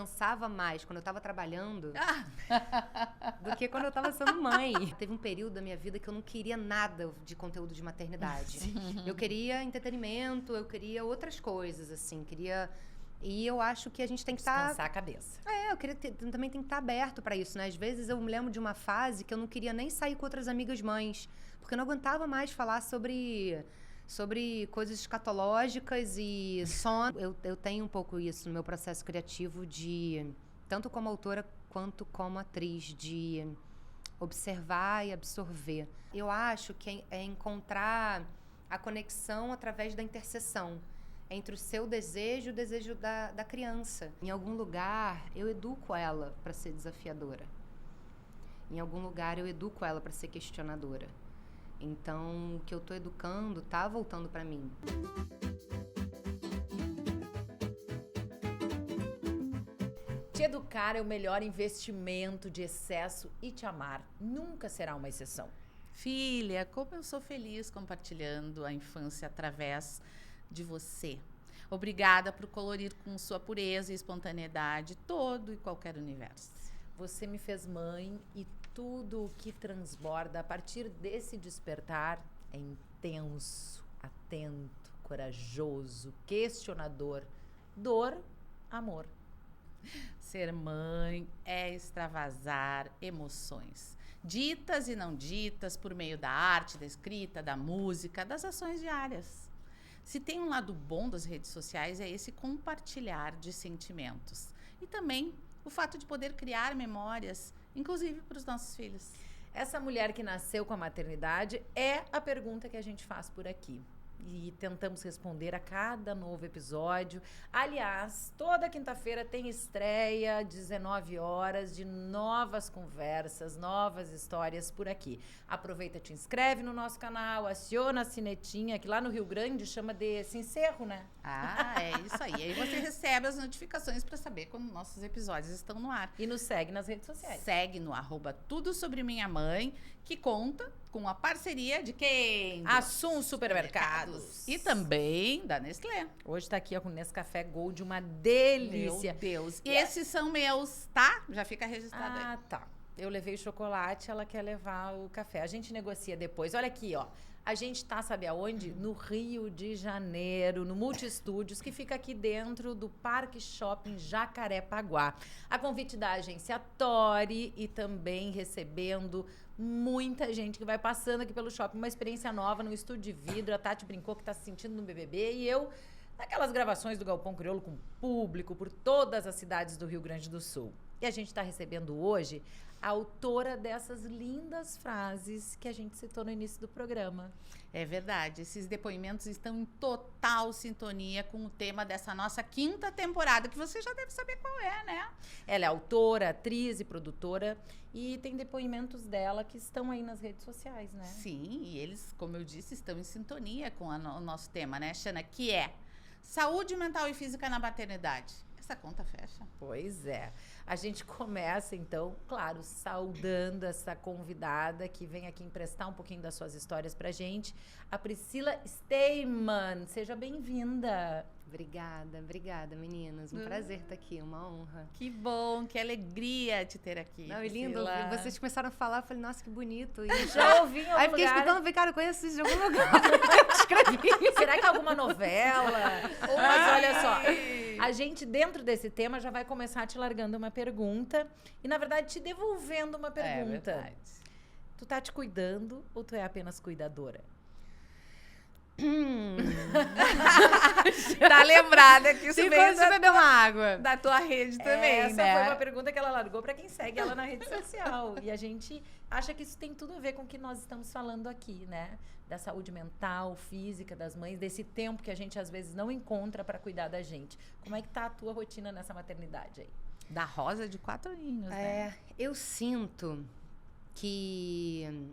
cansava mais quando eu tava trabalhando do que quando eu tava sendo mãe. Teve um período da minha vida que eu não queria nada de conteúdo de maternidade. Eu queria entretenimento, eu queria outras coisas, assim, E eu acho que a gente tem que estar... Descansar a cabeça. Eu queria também tem que estar aberto pra isso, né? Às vezes eu me lembro de uma fase que eu não queria nem sair com outras amigas mães, porque eu não aguentava mais falar sobre coisas escatológicas e sono. Eu tenho um pouco isso no meu processo criativo tanto como autora quanto como atriz, de observar e absorver. Eu acho que é encontrar a conexão através da interseção entre o seu desejo e o desejo da criança. Em algum lugar, eu educo ela para ser desafiadora. Em algum lugar, eu educo ela para ser questionadora. Então, o que eu tô educando tá voltando para mim. Te educar é o melhor investimento de excesso e te amar nunca será uma exceção. Filha, como eu sou feliz compartilhando a infância através de você. Obrigada por colorir com sua pureza e espontaneidade todo e qualquer universo. Você me fez mãe e tudo o que transborda a partir desse despertar é intenso, atento, corajoso, questionador, dor, amor. Ser mãe é extravasar emoções, ditas e não ditas por meio da arte, da escrita, da música, das ações diárias. Se tem um lado bom das redes sociais é esse compartilhar de sentimentos e também o fato de poder criar memórias, inclusive para os nossos filhos. Essa mulher que nasceu com a maternidade é a pergunta que a gente faz por aqui. E tentamos responder a cada novo episódio. Aliás, toda quinta-feira tem estreia, 19 horas, de novas conversas, novas histórias por aqui. Aproveita, te inscreve no nosso canal, aciona a sinetinha, que lá no Rio Grande chama de Sincerro, né? É isso aí. Aí você recebe as notificações para saber quando nossos episódios estão no ar. E nos segue nas redes sociais. Segue no @tudosobreminhamãe, que conta com a parceria de quem? Assum Supermercados. E também da Nestlé. Hoje tá aqui ó, com Nescafé Gold, uma delícia. Meu Deus. E esses são meus, tá? Já fica registrado aí. Tá. Eu levei o chocolate, ela quer levar o café. A gente negocia depois. Olha aqui, ó. A gente tá, sabe aonde? No Rio de Janeiro, no Multistúdios, que fica aqui dentro do Parque Shopping Jacarepaguá. A convite da agência Tori e também recebendo muita gente que vai passando aqui pelo shopping. Uma experiência nova no estúdio de vidro. A Tati brincou que tá se sentindo no BBB e eu naquelas gravações do Galpão Crioulo com público por todas as cidades do Rio Grande do Sul. E a gente está recebendo hoje a autora dessas lindas frases que a gente citou no início do programa. É verdade, esses depoimentos estão em total sintonia com o tema dessa nossa 5ª temporada, que você já deve saber qual é, né? Ela é autora, atriz e produtora e tem depoimentos dela que estão aí nas redes sociais, né? Sim, e eles, como eu disse, estão em sintonia com o nosso tema, né, Xana? Que é saúde mental e física na maternidade. Essa conta fecha. Pois é. A gente começa, então, claro, saudando essa convidada que vem aqui emprestar um pouquinho das suas histórias pra gente. A Priscila Steyman. Seja bem-vinda. Obrigada, meninas. Um prazer estar aqui, uma honra. Que bom, que alegria te ter aqui. Não, é lindo. Vocês começaram a falar, eu falei, nossa, que bonito. E já ouvi em algum Aí fiquei lugar. escutando, falei, cara, eu conheço isso de algum lugar. Escrevi. Será que é alguma novela? Mas olha só, a gente dentro desse tema já vai começar te largando uma pergunta e, na verdade, te devolvendo uma pergunta. É verdade. Tu tá te cuidando ou tu é apenas cuidadora? Tá lembrada que isso Sim, veio quando você beber uma água. da tua rede também, Essa né? foi uma pergunta que ela largou pra quem segue ela na rede social. E a gente acha que isso tem tudo a ver com o que nós estamos falando aqui, né? Da saúde mental, física das mães, desse tempo que a gente às vezes não encontra pra cuidar da gente. Como é que tá a tua rotina nessa maternidade aí? Da Rosa de 4 aninhos, né? Eu sinto que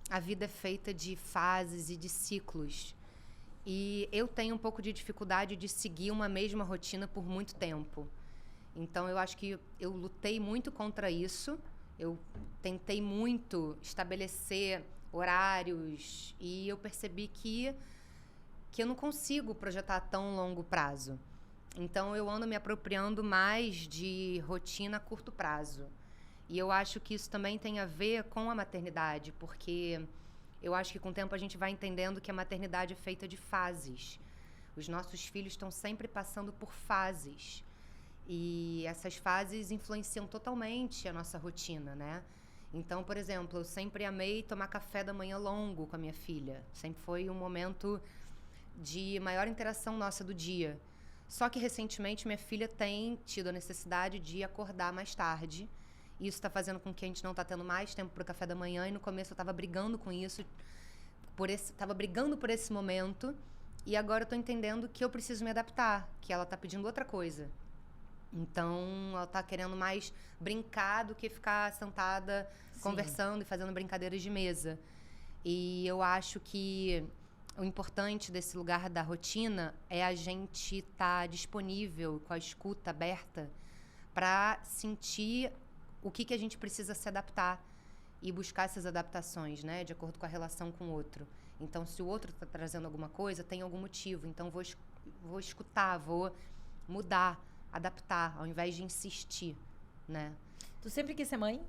a vida é feita de fases e de ciclos. E eu tenho um pouco de dificuldade de seguir uma mesma rotina por muito tempo. Então, eu acho que eu lutei muito contra isso. Eu tentei muito estabelecer horários e eu percebi que eu não consigo projetar a tão longo prazo. Então, eu ando me apropriando mais de rotina a curto prazo. E eu acho que isso também tem a ver com a maternidade, porque eu acho que com o tempo a gente vai entendendo que a maternidade é feita de fases. Os nossos filhos estão sempre passando por fases. E essas fases influenciam totalmente a nossa rotina, né? Então, por exemplo, eu sempre amei tomar café da manhã longo com a minha filha. Sempre foi um momento de maior interação nossa do dia. Só que, recentemente, minha filha tem tido a necessidade de acordar mais tarde. Isso está fazendo com que a gente não está tendo mais tempo para o café da manhã. E no começo eu estava brigando com isso, estava brigando por esse momento. E agora eu estou entendendo que eu preciso me adaptar, que ela está pedindo outra coisa. Então, ela tá querendo mais brincar do que ficar sentada conversando e fazendo brincadeiras de mesa. E eu acho que o importante desse lugar da rotina é a gente estar disponível, com a escuta aberta, para sentir o que a gente precisa se adaptar e buscar essas adaptações, né, de acordo com a relação com o outro. Então, se o outro está trazendo alguma coisa, tem algum motivo. Então, vou escutar, vou mudar, adaptar, ao invés de insistir, né? Tu sempre quis ser mãe?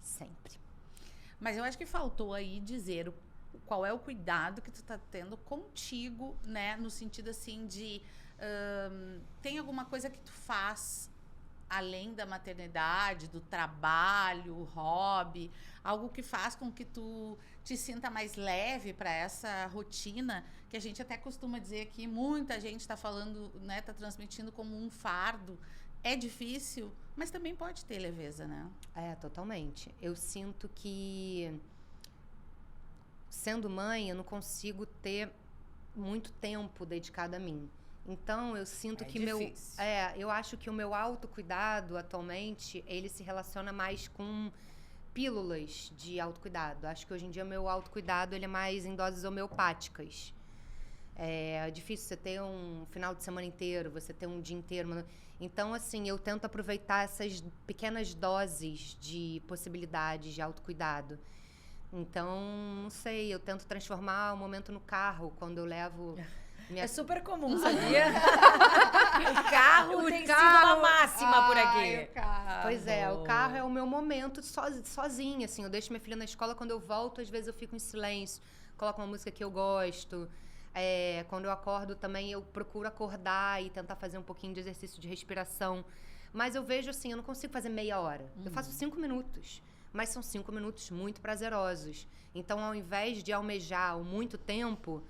Sempre. Mas eu acho que faltou aí dizer qual é o cuidado que tu tá tendo contigo, né? No sentido, assim, de... tem alguma coisa que tu faz além da maternidade, do trabalho, hobby, algo que faz com que tu te sinta mais leve para essa rotina, que a gente até costuma dizer que muita gente está falando, né, tá transmitindo como um fardo. É difícil, mas também pode ter leveza, né? É, totalmente. Eu sinto que, sendo mãe, eu não consigo ter muito tempo dedicado a mim. Então, eu sinto que difícil. eu acho que o meu autocuidado, atualmente, ele se relaciona mais com pílulas de autocuidado. Acho que hoje em dia o meu autocuidado, ele é mais em doses homeopáticas. É difícil você ter um final de semana inteiro, você ter um dia inteiro. Então, assim, eu tento aproveitar essas pequenas doses de possibilidades de autocuidado. Então, não sei, eu tento transformar o momento no carro, quando eu levo... É super comum, sabia? O carro tem sido uma máxima por aqui. Pois é, o carro é o meu momento sozinha, assim. Eu deixo minha filha na escola, quando eu volto, às vezes eu fico em silêncio, coloco uma música que eu gosto. Quando eu acordo também, eu procuro acordar e tentar fazer um pouquinho de exercício de respiração. Mas eu vejo assim, eu não consigo fazer meia hora. Eu faço 5 minutos, mas são 5 minutos muito prazerosos. Então, ao invés de almejar o muito tempo...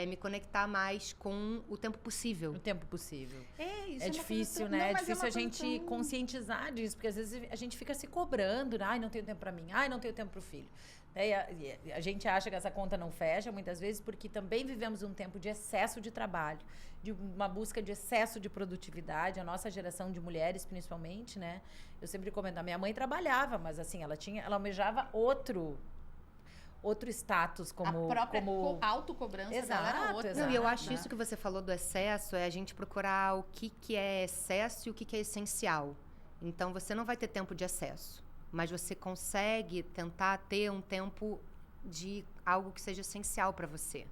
me conectar mais com o tempo possível. O tempo possível. Isso É difícil, né? É difícil a gente conscientizar disso, porque às vezes a gente fica se cobrando, ai, não tenho tempo pra mim, ai, não tenho tempo pro filho. A gente acha que essa conta não fecha, muitas vezes, porque também vivemos um tempo de excesso de trabalho, de uma busca de excesso de produtividade, a nossa geração de mulheres, principalmente, né? Eu sempre comento, a minha mãe trabalhava, mas assim, ela almejava outro status como... A própria autocobrança dela era outra. Não, e eu acho isso que você falou do excesso, é a gente procurar o que é excesso e o que é essencial. Então, você não vai ter tempo de excesso, mas você consegue tentar ter um tempo de algo que seja essencial para você.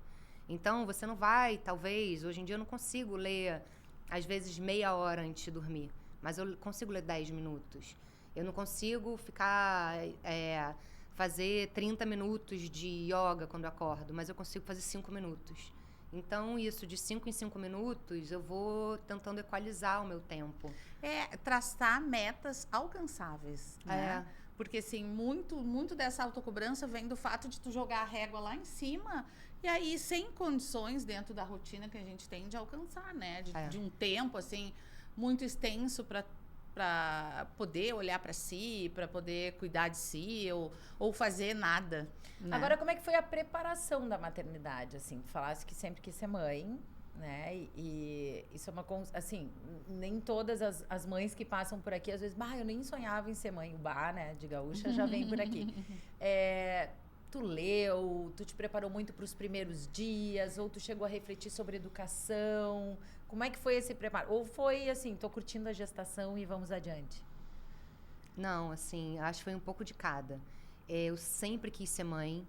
Então, você não vai, talvez, hoje em dia eu não consigo ler, às vezes, meia hora antes de dormir, mas eu consigo ler 10 minutos. Eu não consigo ficar... fazer 30 minutos de yoga quando eu acordo, mas eu consigo fazer 5 minutos. Então, isso, de 5 em 5 minutos, eu vou tentando equalizar o meu tempo. Traçar metas alcançáveis, né? Porque, assim, muito dessa autocobrança vem do fato de tu jogar a régua lá em cima e aí, sem condições dentro da rotina que a gente tem de alcançar, né? De um tempo, assim, muito extenso para poder olhar para si, para poder cuidar de si ou fazer nada. Né? Agora, como é que foi a preparação da maternidade? Assim, tu falasse que sempre quis ser mãe, né? E isso é uma... Assim, nem todas as mães que passam por aqui, às vezes, eu nem sonhava em ser mãe. O né, de gaúcha já vem por aqui. Tu leu, tu te preparou muito para os primeiros dias, ou tu chegou a refletir sobre educação... Como é que foi esse preparo? Ou foi assim, tô curtindo a gestação e vamos adiante? Não, assim, acho que foi um pouco de cada. Eu sempre quis ser mãe,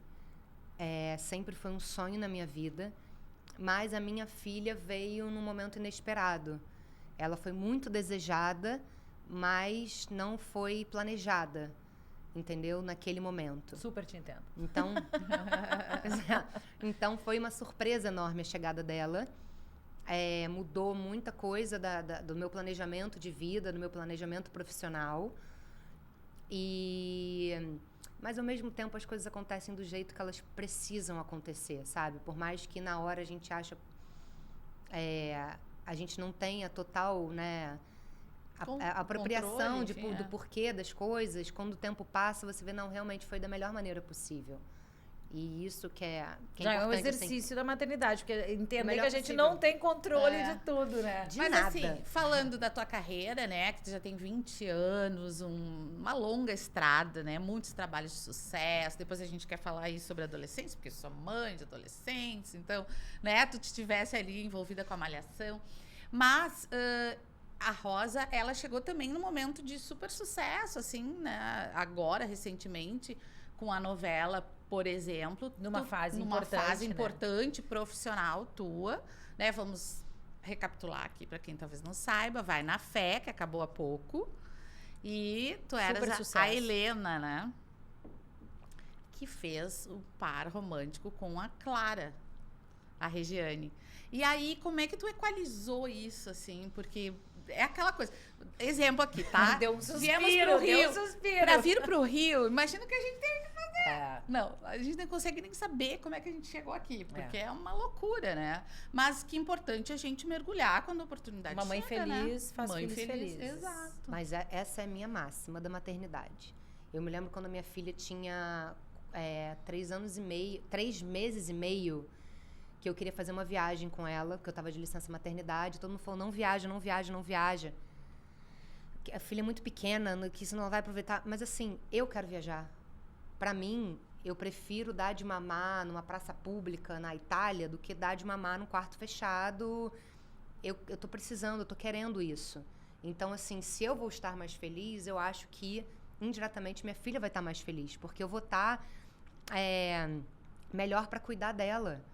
sempre foi um sonho na minha vida, mas a minha filha veio num momento inesperado. ela foi muito desejada, mas não foi planejada, entendeu? Naquele momento. Super te entendo. Então, então foi uma surpresa enorme a chegada dela. Mudou muita coisa do meu planejamento de vida, do meu planejamento profissional. Mas, ao mesmo tempo, as coisas acontecem do jeito que elas precisam acontecer, sabe? Por mais que na hora a gente acha... a gente não tenha total, né... A apropriação controle, enfim, do porquê das coisas. Quando o tempo passa, você vê, não, realmente foi da melhor maneira possível. E isso que é Já é um importante, exercício da maternidade, porque entender melhor que a gente possível. não tem controle de tudo, né? De Mas nada. assim, falando da tua carreira, né, que tu já tem 20 anos, uma longa estrada, né, muitos trabalhos de sucesso, depois a gente quer falar aí sobre adolescência, porque eu sou mãe de adolescentes, então, né, tu estivesse ali envolvida com a malhação, mas a Rosa, ela chegou também num momento de super sucesso, assim, né, agora, recentemente, com a novela, por exemplo, Numa fase importante, profissional tua, né? Vamos recapitular aqui para quem talvez não saiba. Vai na Fé, que acabou há pouco, e tu eras a Helena, né? Que fez o par romântico com a Clara, a Regiane. E aí, como é que tu equalizou isso, assim? Porque é aquela coisa. Exemplo aqui, tá? Deu um suspiro, Viemos pro Rio. deu um suspiro. Pra vir pro Rio, imagina que a gente teve que fazer. É. Não, a gente não consegue nem saber como é que a gente chegou aqui, porque é uma loucura, né? Mas que importante a gente mergulhar quando a oportunidade Uma mãe chega, feliz né? faz Mãe filhos felizes. Exato. Mas essa é a minha máxima da maternidade. Eu me lembro quando a minha filha tinha 3 meses e meio, que eu queria fazer uma viagem com ela, que eu tava de licença maternidade, todo mundo falou, não viaja, não viaja, não viaja. A filha é muito pequena, que você não vai aproveitar. Mas assim, eu quero viajar. Pra mim, eu prefiro dar de mamar numa praça pública na Itália do que dar de mamar num quarto fechado. Eu tô precisando, eu tô querendo isso. Então, assim, se eu vou estar mais feliz, eu acho que, indiretamente, minha filha vai estar mais feliz. Porque eu vou estar melhor para cuidar dela.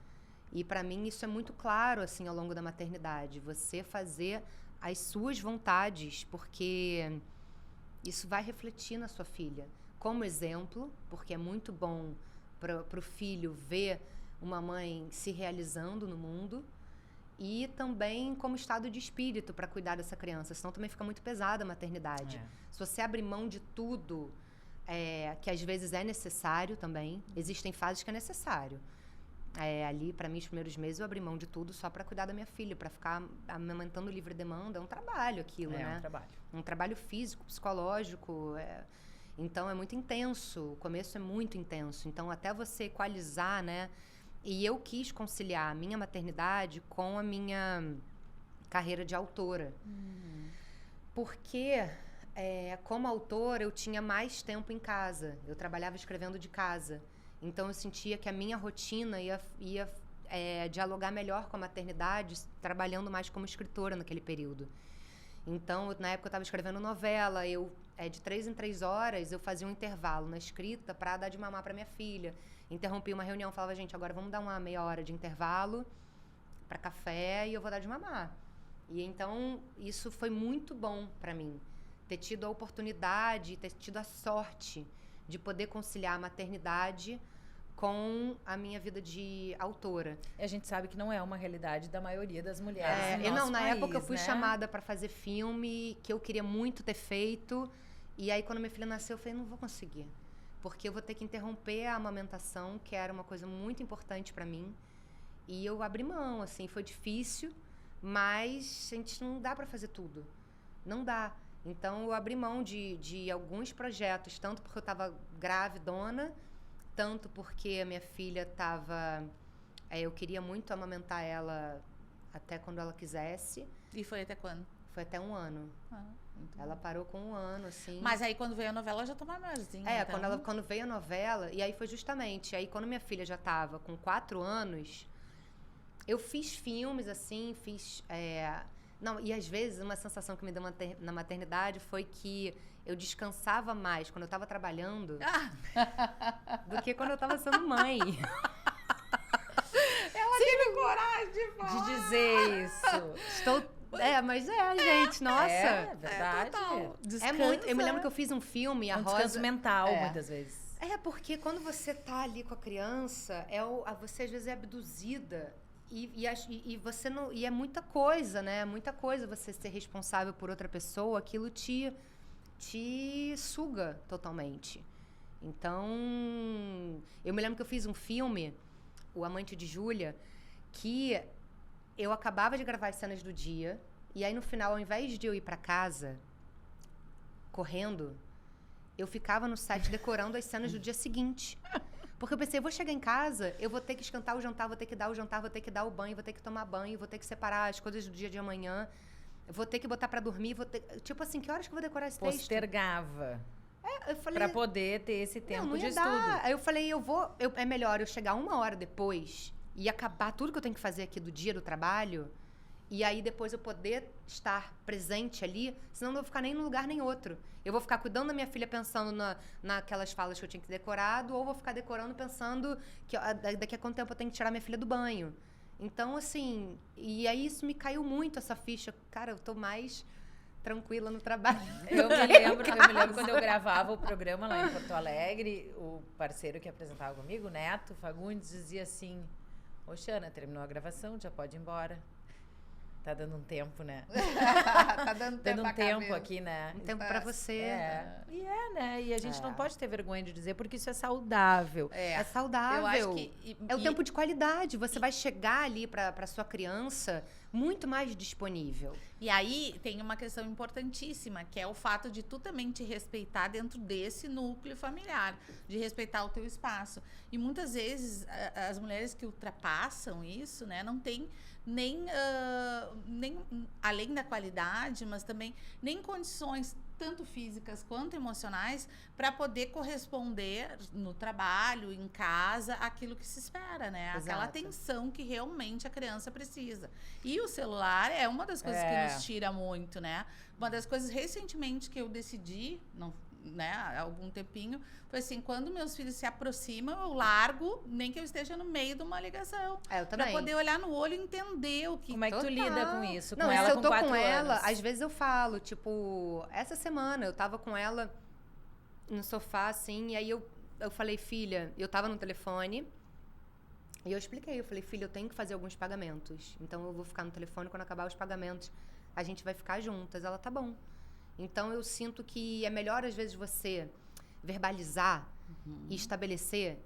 E para mim isso é muito claro, assim, ao longo da maternidade. Você fazer as suas vontades, porque isso vai refletir na sua filha. Como exemplo, porque é muito bom para o filho ver uma mãe se realizando no mundo, e também como estado de espírito para cuidar dessa criança. Senão também fica muito pesada a maternidade. Se você abrir mão de tudo, que às vezes é necessário também, existem fases que é necessário. Ali, para mim, os primeiros meses, eu abri mão de tudo só para cuidar da minha filha, para ficar amamentando livre demanda. É um trabalho aquilo, né? É um trabalho. Um trabalho físico, psicológico. Então, é muito intenso. O começo é muito intenso. Então, até você equalizar, né? E eu quis conciliar a minha maternidade com a minha carreira de autora. Porque, como autora, eu tinha mais tempo em casa. Eu trabalhava escrevendo de casa. Então, eu sentia que a minha rotina ia dialogar melhor com a maternidade, trabalhando mais como escritora naquele período. Então, na época, eu estava escrevendo novela. De 3 em 3 horas, eu fazia um intervalo na escrita para dar de mamar para minha filha. Interrompia uma reunião, falava, gente, agora vamos dar uma meia hora de intervalo para café e eu vou dar de mamar. E então, isso foi muito bom para mim. Ter tido a oportunidade, ter tido a sorte de poder conciliar a maternidade com a minha vida de autora. E a gente sabe que não é uma realidade da maioria das mulheres no nosso na país, época eu fui né? chamada para fazer filme, que eu queria muito ter feito, e aí quando minha filha nasceu eu falei, não vou conseguir, porque eu vou ter que interromper a amamentação, que era uma coisa muito importante para mim, e eu abri mão, assim, foi difícil, mas a gente não dá para fazer tudo, não dá. Então, eu abri mão de alguns projetos, tanto porque eu estava gravidona, tanto porque a minha filha estava... eu queria muito amamentar ela até quando ela quisesse. E foi até quando? Foi até 1 ano. Ela parou com 1 ano, assim. Mas aí, quando veio a novela, já estava maiorzinha. Então... quando veio a novela, e aí foi justamente... Aí, quando minha filha já estava com 4 anos, eu fiz filmes, assim, Não, e às vezes uma sensação que me deu na maternidade foi que eu descansava mais quando eu estava trabalhando do que quando eu estava sendo mãe. Ela teve coragem de falar. De dizer isso. Estou Mas gente, nossa. É verdade. total. É muito. Eu me lembro que eu fiz um filme, a Um Rosa. descanso mental, muitas vezes. Porque quando você tá ali com a criança, você às vezes é abduzida e você não. E é muita coisa, né? Muita coisa você ser responsável por outra pessoa, aquilo te suga totalmente. Então, eu me lembro que eu fiz um filme, O Amante de Júlia, que eu acabava de gravar as cenas do dia, e aí no final, ao invés de eu ir pra casa correndo, eu ficava no set decorando as cenas do dia seguinte. Porque eu pensei, eu vou chegar em casa, eu vou ter que esquentar o jantar, vou ter que dar o jantar, vou ter que dar o banho, vou ter que tomar banho, vou ter que separar as coisas do dia de amanhã, vou ter que botar pra dormir, tipo assim, que horas que eu vou decorar esse texto? Postergava. Eu falei, Pra poder ter esse tempo não de ia estudo. dar. Aí eu falei, é melhor eu chegar 1 hora depois e acabar tudo que eu tenho que fazer aqui do dia do trabalho, e aí depois eu poder estar presente ali, senão eu não vou ficar nem num lugar nem outro. Eu vou ficar cuidando da minha filha pensando naquelas falas que eu tinha que ter decorado, ou vou ficar decorando pensando que daqui a quanto tempo eu tenho que tirar minha filha do banho. Então, assim, e aí isso me caiu muito, essa ficha. Cara, eu tô mais tranquila no trabalho. Eu me lembro quando eu gravava o programa lá em Porto Alegre, o parceiro que apresentava comigo, o Neto Fagundes, dizia assim: ô Xana, terminou a gravação, já pode ir embora. Tá dando um tempo, né? Tá dando tempo Dando um tempo aqui, né? Um tempo pra você. Né? E a gente não pode ter vergonha de dizer, porque isso é saudável. É saudável. Eu acho que... É o tempo de qualidade. Você vai chegar ali pra sua criança muito mais disponível. E aí tem uma questão importantíssima, que é o fato de tu também te respeitar dentro desse núcleo familiar, de respeitar o teu espaço. E muitas vezes as mulheres que ultrapassam isso, né, não tem nem além da qualidade, mas também nem condições tanto físicas quanto emocionais para poder corresponder no trabalho, em casa, aquilo que se espera, né? Exato. Aquela atenção que realmente a criança precisa. E o celular é uma das coisas que nos tira muito, né? Uma das coisas recentemente que eu decidi, há algum tempinho, foi assim, quando meus filhos se aproximam, eu largo, nem que eu esteja no meio de uma ligação. Eu também. Pra poder olhar no olho e entender o que... Como é que tu lida com isso? Não, com ela se eu tô com 4 com ela, anos? às vezes eu falo, tipo, essa semana eu tava com ela no sofá, assim, e aí eu falei, filha, eu tava no telefone, e eu expliquei, eu falei, filha, eu tenho que fazer alguns pagamentos, então eu vou ficar no telefone, quando acabar os pagamentos, a gente vai ficar juntas. Ela, tá bom. Então eu sinto que é melhor, às vezes, você verbalizar e estabelecer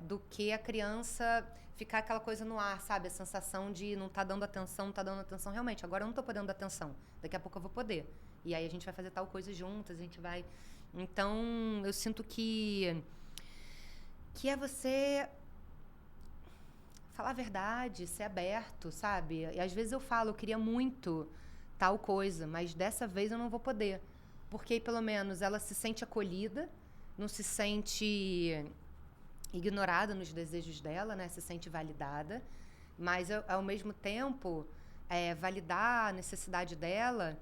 do que a criança ficar aquela coisa no ar, sabe? A sensação de não tá dando atenção, não tá dando atenção. Realmente, agora eu não tô podendo dar atenção. Daqui a pouco eu vou poder. E aí a gente vai fazer tal coisa juntas, a gente vai... Então, eu sinto que é você falar a verdade, ser aberto, sabe? E às vezes eu falo, eu queria muito tal coisa, mas dessa vez eu não vou poder. Porque aí, pelo menos, ela se sente acolhida, não se sente ignorada nos desejos dela, né? Se sente validada. Mas, ao mesmo tempo, validar a necessidade dela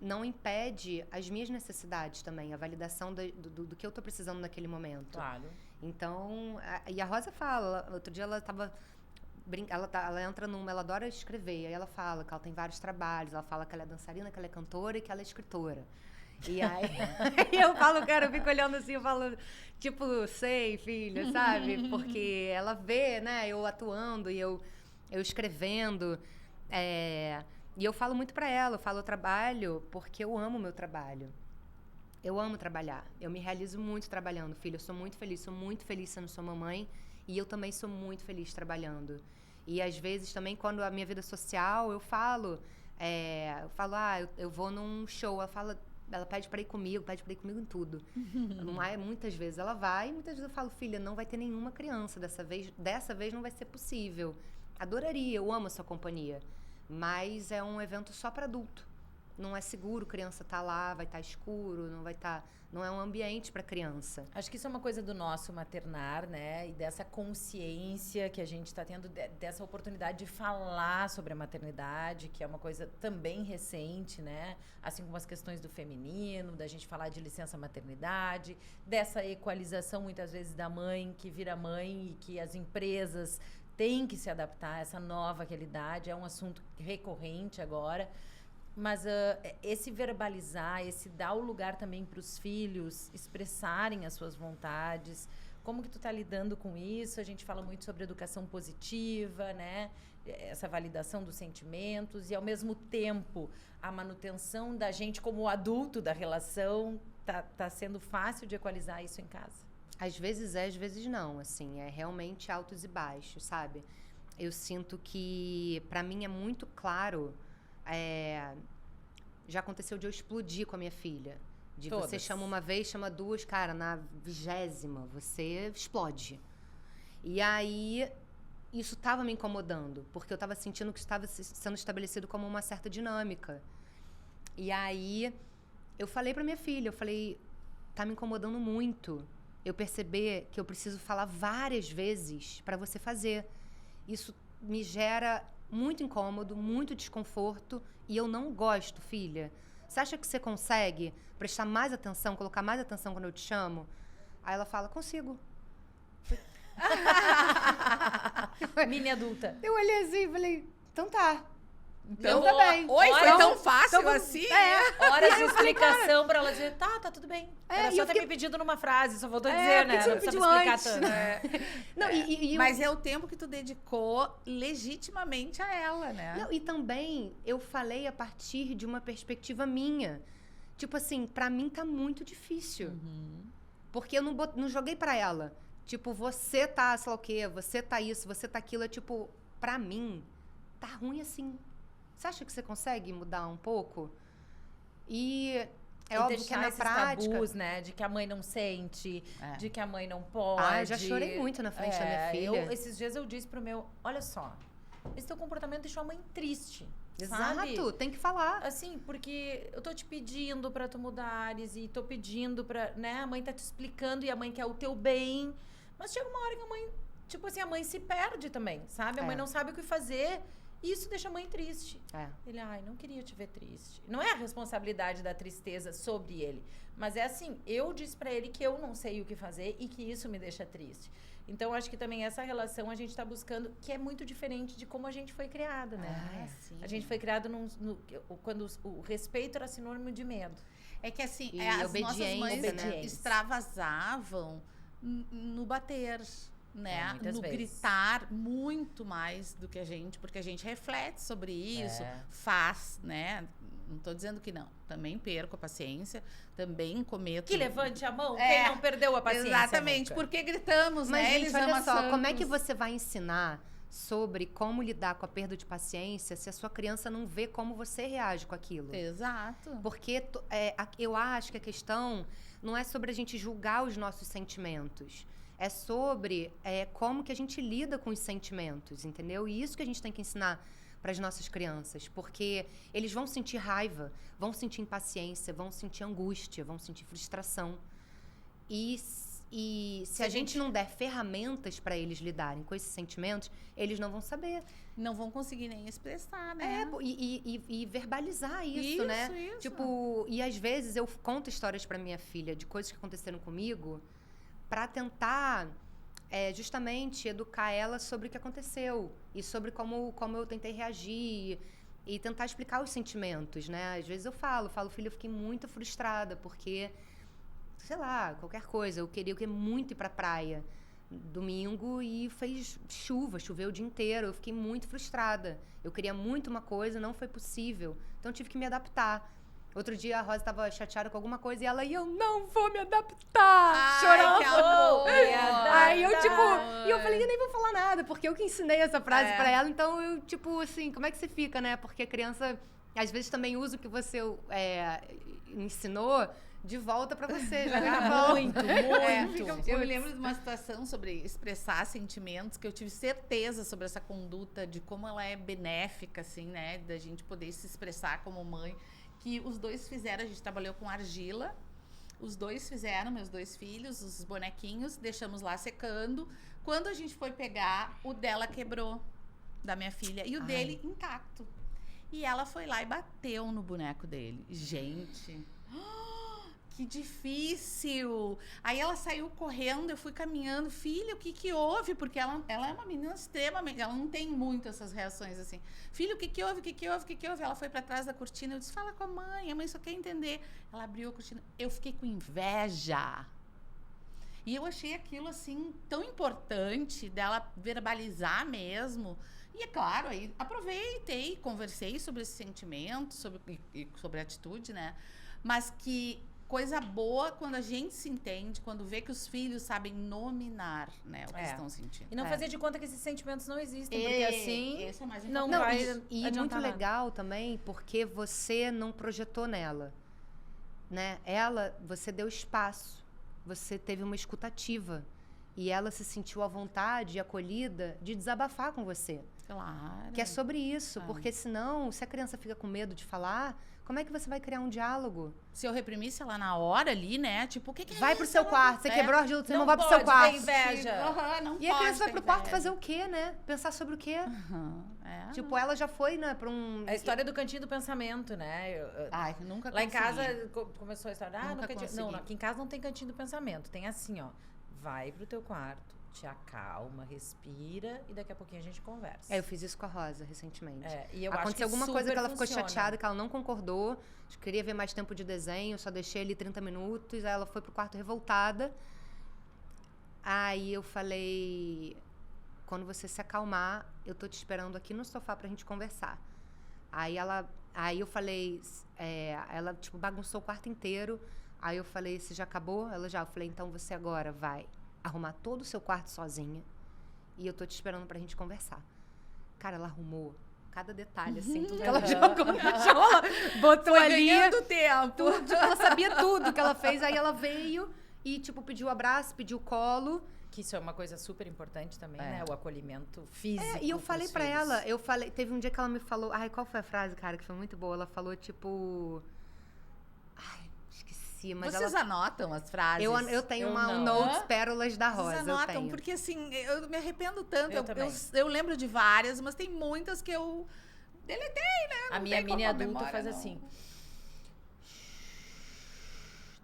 não impede as minhas necessidades também, a validação do que eu tô precisando naquele momento. Claro. Então, e a Rosa fala, outro dia ela tava... Ela entra ela adora escrever, aí ela fala que ela tem vários trabalhos, ela fala que ela é dançarina, que ela é cantora e que ela é escritora. E aí eu falo, cara, eu fico olhando assim, eu falo, tipo, sei, filha, sabe? Porque ela vê, né, eu atuando e eu escrevendo. E eu falo muito pra ela, eu falo, eu trabalho porque eu amo o meu trabalho. Eu amo trabalhar, eu me realizo muito trabalhando, filha, eu sou muito feliz sendo sua mamãe, e eu também sou muito feliz trabalhando. E às vezes também, quando a minha vida social, eu falo, eu vou num show, ela pede pra ir comigo em tudo. Muitas vezes ela vai, e muitas vezes eu falo, filha, não vai ter nenhuma criança dessa vez não vai ser possível. Adoraria, eu amo a sua companhia, mas é um evento só para adulto. Não é seguro, criança tá lá, vai estar escuro, não é um ambiente para criança. Acho que isso é uma coisa do nosso maternar, né? E dessa consciência que a gente está tendo, dessa oportunidade de falar sobre a maternidade, que é uma coisa também recente, né? Assim como as questões do feminino, da gente falar de licença maternidade, dessa equalização muitas vezes da mãe que vira mãe e que as empresas tem que se adaptar a essa nova realidade, é um assunto recorrente agora. Mas esse verbalizar, esse dar o lugar também para os filhos expressarem as suas vontades, como que tu tá lidando com isso? A gente fala muito sobre educação positiva, né? Essa validação dos sentimentos e, ao mesmo tempo, a manutenção da gente como adulto da relação. Tá sendo fácil de equalizar isso em casa? Às vezes às vezes não, assim, é realmente altos e baixos, sabe? Eu sinto que, pra mim, é muito claro, já aconteceu de eu explodir com a minha filha. De Todas. Você chama uma vez, chama duas, cara, na 20ª, você explode. E aí, isso tava me incomodando, porque eu tava sentindo que estava sendo estabelecido como uma certa dinâmica. E aí, eu falei pra minha filha, tá me incomodando muito eu perceber que eu preciso falar várias vezes pra você fazer. Isso me gera muito incômodo, muito desconforto, e eu não gosto, filha. Você acha que você consegue prestar mais atenção, colocar mais atenção quando eu te chamo? Aí ela fala, consigo. Mini adulta. Eu olhei assim e falei, então tá. Então, tá bem. Oi, foi Então- tão fácil então, assim? Horas de explicação pra ela dizer, tá tudo bem. Era e só eu ter fiquei- me pedido numa frase, só faltou É, dizer, por que né? você não Não precisa pediu explicar antes, tanto. Não, e Mas é o tempo que tu dedicou legitimamente a ela, né? Não, e também eu falei a partir de uma perspectiva minha. Tipo assim, pra mim tá muito difícil. Porque eu não joguei pra ela. Tipo, você tá, sei lá o quê, você tá isso, você tá aquilo. É tipo, pra mim, tá ruim assim. Você acha que você consegue mudar um pouco? E é E óbvio que deixar na esses prática... tabus, né? De que a mãe não sente, É. de que a mãe não pode. Ah, eu já chorei muito na frente da minha filha. Esses dias eu disse pro meu, olha só, esse teu comportamento deixou a mãe triste. Exato, Sabe? tem que falar. Assim, porque eu tô te pedindo pra tu mudares e tô pedindo pra, né? A mãe tá te explicando e a mãe quer o teu bem. Mas chega uma hora que a mãe, tipo assim, a mãe se perde também, sabe? A mãe É. não sabe o que fazer e isso deixa a mãe triste. É. Ele, não queria te ver triste. Não é a responsabilidade da tristeza sobre ele. Mas é assim, eu disse pra ele que eu não sei o que fazer e que isso me deixa triste. Então, acho que também essa relação a gente tá buscando, que é muito diferente de como a gente foi criado, né? Sim. A gente foi criado quando o respeito era sinônimo de medo. É que assim, E as nossas obediência, mães né? extravasavam no bater, né? Muitas No vezes. gritar muito mais do que a gente, porque a gente reflete sobre isso, É. faz, né? Não tô dizendo que não. Também perco a paciência, também cometo... Que levante a mão, É, quem não perdeu a paciência. Exatamente, nunca. porque gritamos, Mas, né? gente, Eles olha só, amassamos. como é que você vai ensinar sobre como lidar com a perda de paciência se a sua criança não vê como você reage com aquilo? Exato. Porque eu acho que a questão não é sobre a gente julgar os nossos sentimentos. É sobre como que a gente lida com os sentimentos, entendeu? E isso que a gente tem que ensinar para as nossas crianças. Porque eles vão sentir raiva, vão sentir impaciência, vão sentir angústia, vão sentir frustração. E se a gente não der ferramentas para eles lidarem com esses sentimentos, eles não vão saber. Não vão conseguir nem expressar, né? E verbalizar isso, né? Isso. Tipo, e às vezes eu conto histórias pra minha filha de coisas que aconteceram comigo pra tentar justamente educar ela sobre o que aconteceu e sobre como eu tentei reagir e tentar explicar os sentimentos, né? Às vezes eu falo, filha, eu fiquei muito frustrada porque, sei lá, qualquer coisa, eu queria muito ir pra praia domingo e fez chuva, choveu o dia inteiro, eu fiquei muito frustrada. Eu queria muito uma coisa, não foi possível. Então eu tive que me adaptar. Outro dia a Rosa estava chateada com alguma coisa e ela, eu não vou me adaptar, chorando. Que amor! Aí eu, e eu falei, eu nem vou falar nada, porque eu que ensinei essa frase pra ela, então eu, tipo, assim, como é que você fica, né? Porque a criança, às vezes, também usa o que você ensinou de volta pra você, jogar Muito, muito. Eu me lembro de uma situação sobre expressar sentimentos que eu tive certeza sobre essa conduta, de como ela é benéfica, assim, né? Da gente poder se expressar como mãe. Que os dois fizeram, a gente trabalhou com argila. Os dois fizeram, meus dois filhos, os bonequinhos, deixamos lá secando. Quando a gente foi pegar, o dela quebrou, da minha filha, e o dele intacto. E ela foi lá e bateu no boneco dele. Gente... que difícil. Aí ela saiu correndo, eu fui caminhando. Filha, o que que houve? Porque ela é uma menina extremamente... Ela não tem muito essas reações assim. Filha, o que que houve? O que que houve? O que que houve? Ela foi pra trás da cortina. Eu disse, fala com a mãe só quer entender. Ela abriu a cortina. Eu fiquei com inveja. E eu achei aquilo, assim, tão importante dela verbalizar mesmo. E, é claro, aí aproveitei, conversei sobre esse sentimento, sobre a atitude, né? Mas que coisa boa quando a gente se entende, quando vê que os filhos sabem nominar, né, o que estão sentindo. E não fazer de conta que esses sentimentos não existem, porque assim esse é mais não importante. vai E muito legal também, porque você não projetou nela, né? Você deu espaço, você teve uma escutativa e ela se sentiu à vontade e acolhida de desabafar com você. Claro. Que é sobre isso, porque senão, se a criança fica com medo de falar, como é que você vai criar um diálogo? Se eu reprimisse ela na hora ali, né? Tipo, o que é vai isso? pro seu quarto, você quebrou a gelo, você não vai pro pode seu quarto. ter inveja. Não E a criança vai ter pro quarto inveja. fazer o quê, né? Pensar sobre o quê? Tipo, ela já foi, né, pra um... A história do cantinho do pensamento, né? Ai, nunca lá em consegui. casa começou a história. Nunca Não, aqui em casa não tem cantinho do pensamento. Tem assim, ó. Vai pro teu quarto, te acalma, respira e daqui a pouquinho a gente conversa. Eu fiz isso com a Rosa recentemente. E eu acho Aconteceu que alguma coisa super que ela ficou funciona. chateada, que ela não concordou. Acho que queria ver mais tempo de desenho, só deixei ali 30 minutos. Aí ela foi pro quarto revoltada. Aí eu falei, quando você se acalmar, eu tô te esperando aqui no sofá pra gente conversar. Aí eu falei, ela tipo bagunçou o quarto inteiro. Aí eu falei, você já acabou? Ela já. Eu falei, então você agora vai arrumar todo o seu quarto sozinha e eu tô te esperando pra gente conversar. Cara, ela arrumou cada detalhe, assim, tudo que ela jogou no chão, ela botou Foi ali. ganhando tempo. Tudo, ela sabia tudo que ela fez. Aí ela veio e, tipo, pediu abraço, pediu colo. Que isso é uma coisa super importante também, né? O acolhimento físico. E eu falei pros pra filhos. ela, teve um dia que ela me falou, ai, qual foi a frase, cara, que foi muito boa? Ela falou, tipo... Ai, esqueci, mas Vocês anotam as frases? eu tenho Eu um não. notes, pérolas da Rosa. Vocês eu anotam, tenho. porque assim, eu me arrependo tanto. Eu também. Eu lembro de várias, mas tem muitas que eu deletei, né? A Não minha tem mini como a adulta memória, faz não. assim.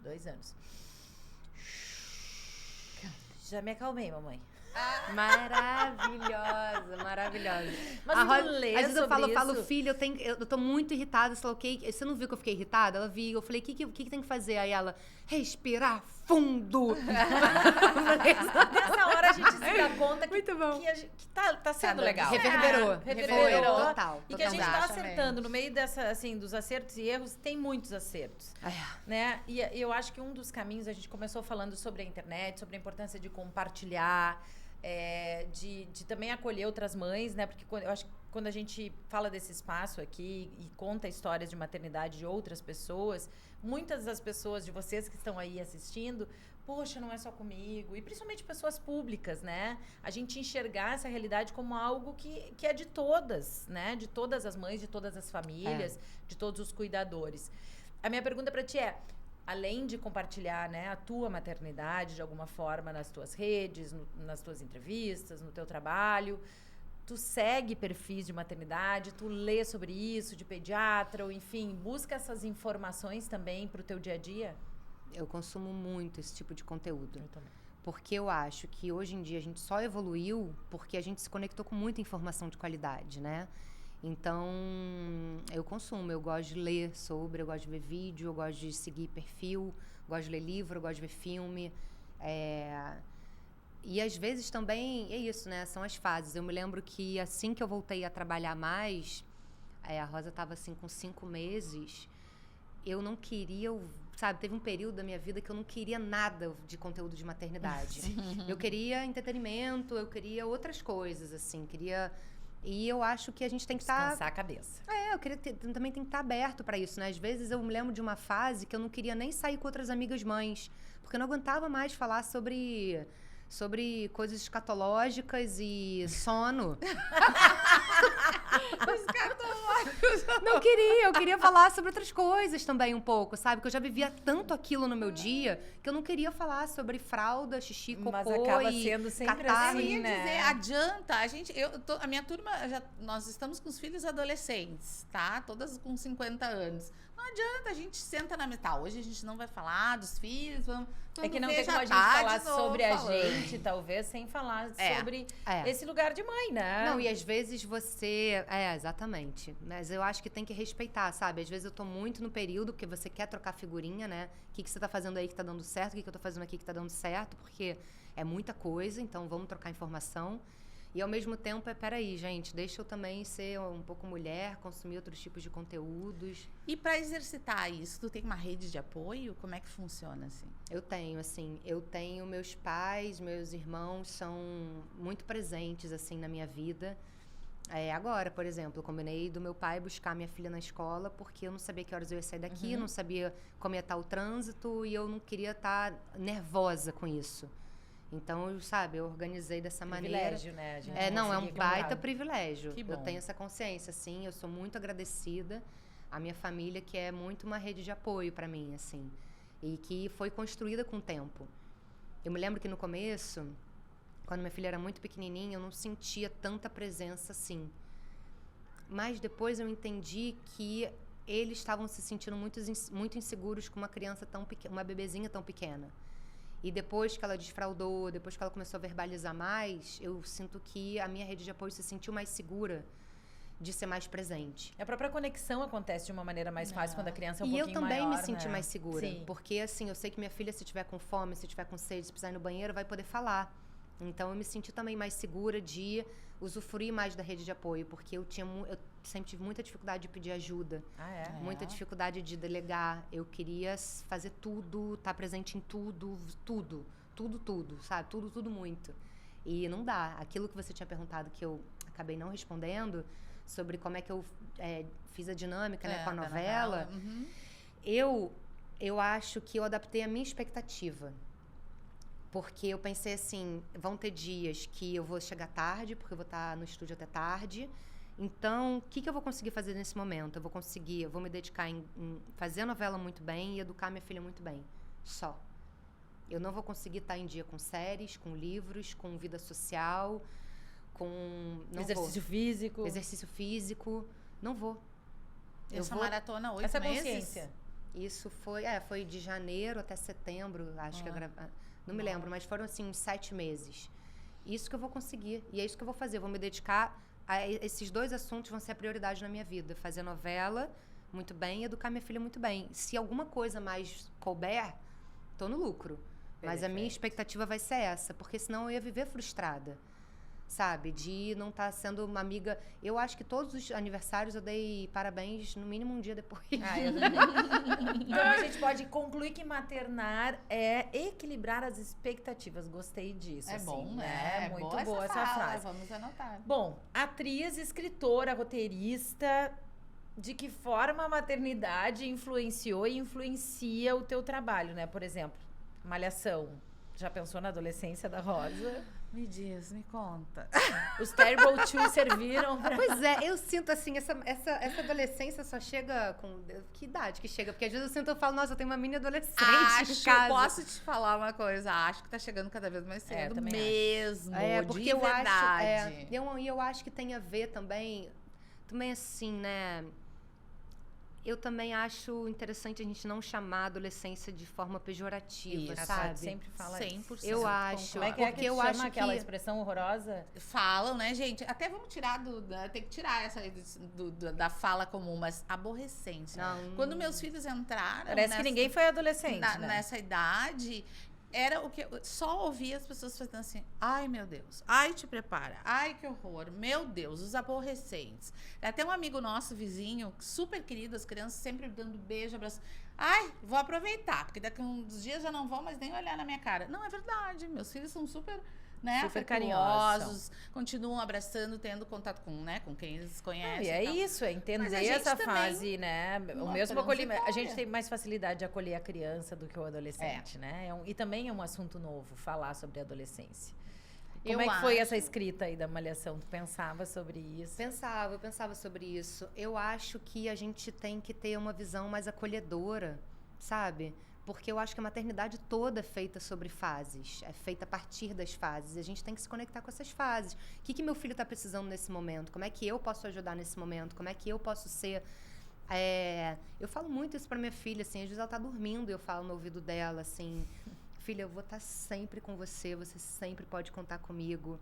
2 anos. Já me acalmei, mamãe. Maravilhosa, maravilhosa. Mas A tu Rosa, lê às vezes eu sobre falo, isso? filha, eu tô muito irritada. Você falou, ok, você não viu que eu fiquei irritada? Ela viu. Eu falei, o que tem que fazer? Aí ela, respirar fundo. Nessa hora a gente se dá conta que, Muito bom. que tá sendo dando legal. Reverberou. Reverberou. Foi, total. E que a gente tá Exatamente. acertando. No meio dessa, assim, dos acertos e erros, tem muitos acertos. Né? E eu acho que um dos caminhos, a gente começou falando sobre a internet, sobre a importância de compartilhar, de também acolher outras mães, né? Porque eu acho que quando a gente fala desse espaço aqui e conta histórias de maternidade de outras pessoas, muitas das pessoas de vocês que estão aí assistindo, poxa, não é só comigo. E principalmente pessoas públicas, né? A gente enxergar essa realidade como algo que é de todas, né? De todas as mães, de todas as famílias, de todos os cuidadores. A minha pergunta para ti é, além de compartilhar, né, a tua maternidade de alguma forma nas tuas redes, nas tuas entrevistas, no teu trabalho, tu segue perfis de maternidade, tu lê sobre isso, de pediatra, ou enfim, busca essas informações também para o teu dia a dia? Eu consumo muito esse tipo de conteúdo. Eu também. Porque eu acho que hoje em dia a gente só evoluiu porque a gente se conectou com muita informação de qualidade, né? Então, eu consumo, eu gosto de ler sobre, eu gosto de ver vídeo, eu gosto de seguir perfil, eu gosto de ler livro, eu gosto de ver filme. E às vezes também, é isso, né? São as fases. Eu me lembro que assim que eu voltei a trabalhar mais, a Rosa estava assim com 5 meses, eu não queria, sabe? Teve um período da minha vida que eu não queria nada de conteúdo de maternidade. Eu queria entretenimento, eu queria outras coisas, assim, E eu acho que a gente tem que estar... Descansar a cabeça. Eu queria também tem que estar aberto para isso, né? Às vezes eu me lembro de uma fase que eu não queria nem sair com outras amigas mães, porque eu não aguentava mais falar sobre coisas escatológicas e sono. Não queria, eu queria falar sobre outras coisas também um pouco, sabe? Que eu já vivia tanto aquilo no meu dia que eu não queria falar sobre fralda, xixi, cocô Mas acaba sendo sempre catarro. assim, Eu ia né? dizer, adianta. A minha turma, nós estamos com os filhos adolescentes, tá? Todas com 50 anos. Não adianta, a gente senta na mesa. Tá, hoje a gente não vai falar dos filhos, vamos É que não tem ver, como já a gente tá falar de novo sobre a falando. gente, talvez, sem falar sobre É. esse lugar de mãe, né? Não, e às vezes você... exatamente. Mas eu acho que tem que respeitar, sabe? Às vezes eu tô muito no período, porque você quer trocar figurinha, né? O que você tá fazendo aí que tá dando certo, o que eu tô fazendo aqui que tá dando certo, porque é muita coisa, então vamos trocar informação. E ao mesmo tempo, peraí, gente, deixa eu também ser um pouco mulher, consumir outros tipos de conteúdos. E pra exercitar isso, tu tem uma rede de apoio? Como é que funciona, assim? Eu tenho meus pais, meus irmãos são muito presentes, assim, na minha vida. Agora, por exemplo, eu combinei do meu pai buscar minha filha na escola porque eu não sabia que horas eu ia sair daqui, não sabia como ia estar o trânsito e eu não queria estar nervosa com isso. Então, sabe, eu organizei dessa maneira. Privilégio, né? A gente É um conseguir baita equilibrar. privilégio. Que Eu bom. tenho essa consciência, sim. Eu sou muito agradecida à minha família, que é muito uma rede de apoio para mim, assim. E que foi construída com o tempo. Eu me lembro que no começo, quando minha filha era muito pequenininha, eu não sentia tanta presença assim. Mas depois eu entendi que eles estavam se sentindo muito inseguros com uma criança tão pequena, uma bebezinha tão pequena. E depois que ela desfraudou, depois que ela começou a verbalizar mais, eu sinto que a minha rede de apoio se sentiu mais segura de ser mais presente. A própria conexão acontece de uma maneira mais fácil quando a criança é um E eu pouquinho também maior, me senti né? mais segura. Sim. Porque, assim, eu sei que minha filha, se tiver com fome, se tiver com sede, se precisar ir no banheiro, vai poder falar. Então, eu me senti também mais segura de usufruir mais da rede de apoio. Porque eu sempre tive muita dificuldade de pedir ajuda. Ah, é? Muita dificuldade de delegar. Eu queria fazer tudo, estar presente em tudo, sabe? Tudo muito. E não dá. Aquilo que você tinha perguntado, que eu acabei não respondendo, sobre como é que eu fiz a dinâmica, né, com a da novela. Uhum. Eu acho que eu adaptei a minha expectativa. Porque eu pensei assim, vão ter dias que eu vou chegar tarde, porque eu vou estar no estúdio até tarde. Então, o que eu vou conseguir fazer nesse momento? Eu vou me dedicar em fazer a novela muito bem e educar minha filha muito bem. Só. Eu não vou conseguir estar em dia com séries, com livros, com vida social, com... Exercício físico. Exercício físico. Não vou. Essa maratona 8 Essa meses? consciência. Isso foi de janeiro até setembro, acho que não me lembro, mas foram assim uns 7 meses. Isso que eu vou conseguir. E é isso que eu vou fazer. Eu vou me dedicar a esses 2 assuntos, vão ser a prioridade na minha vida. Fazer novela muito bem e educar minha filha muito bem. Se alguma coisa mais couber, tô no lucro. Mas a minha expectativa vai ser essa, porque senão eu ia viver frustrada. Sabe? De não estar sendo uma amiga... Eu acho que todos os aniversários eu dei parabéns no mínimo um dia depois. Eu também. Então a gente pode concluir que maternar é equilibrar as expectativas. Gostei disso. É assim, bom, né? Muito boa boa essa fala, frase. Vamos anotar. Bom, atriz, escritora, roteirista, de que forma a maternidade influenciou e influencia o teu trabalho, né? Por exemplo, Malhação. Já pensou na adolescência da Rosa? Me diz, me conta. Os Terrible Two serviram pra... Pois é, eu sinto assim, essa adolescência só chega com... Que idade que chega? Porque às vezes eu falo, nossa, eu tenho uma mini adolescente em casa. Posso te falar uma coisa? Acho que tá chegando cada vez mais cedo também mesmo, porque de eu verdade. E eu acho que tem a ver também assim, né? Eu também acho interessante a gente não chamar a adolescência de forma pejorativa, Isso, sabe? sempre fala 100%. isso. Eu acho. Como é que porque eu chama acho aquela que... expressão horrorosa? Falam, né, gente? Até vamos tirar tem que tirar essa da fala comum, mas aborrecente. Não. Quando meus filhos entraram... Parece que ninguém foi adolescente, né? Nessa idade... Era o que eu só ouvia as pessoas fazendo assim, ai meu Deus, ai te prepara, ai que horror, meu Deus, os aborrecentes. Até um amigo nosso, vizinho, super querido, as crianças sempre dando beijo, abraço. Ai, vou aproveitar, porque daqui a uns dias já não vão mais nem olhar na minha cara. Não, é verdade, meus filhos são super, né, super carinhosos, continuam abraçando, tendo contato com quem eles conhecem. E é e tal. isso, é entender Mas a gente essa também, fase, né? O uma mesmo acolhimento. A gente transitória. tem mais facilidade de acolher a criança do que o adolescente, né? E também é um assunto novo, falar sobre a adolescência. Como é que foi essa escrita aí da Malhação? Tu pensava sobre isso? Eu pensava sobre isso. Eu acho que a gente tem que ter uma visão mais acolhedora, sabe? Porque eu acho que a maternidade toda é feita sobre fases, é feita a partir das fases. A gente tem que se conectar com essas fases. O que meu filho está precisando nesse momento? Como é que eu posso ajudar nesse momento? Como é que eu posso ser Eu falo muito isso pra minha filha, assim, às vezes ela tá dormindo e eu falo no ouvido dela, assim, filha, eu vou estar sempre com você sempre pode contar comigo.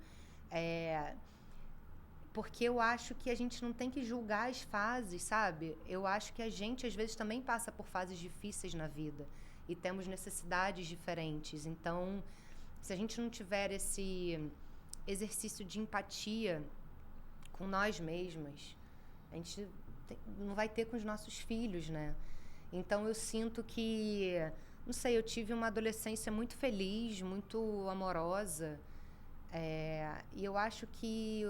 Porque eu acho que a gente não tem que julgar as fases, sabe? Eu acho que a gente, às vezes, também passa por fases difíceis na vida e temos necessidades diferentes. Então, se a gente não tiver esse exercício de empatia com nós mesmas, a gente não vai ter com os nossos filhos, né? Então, eu sinto que, não sei, eu tive uma adolescência muito feliz, muito amorosa. E eu acho que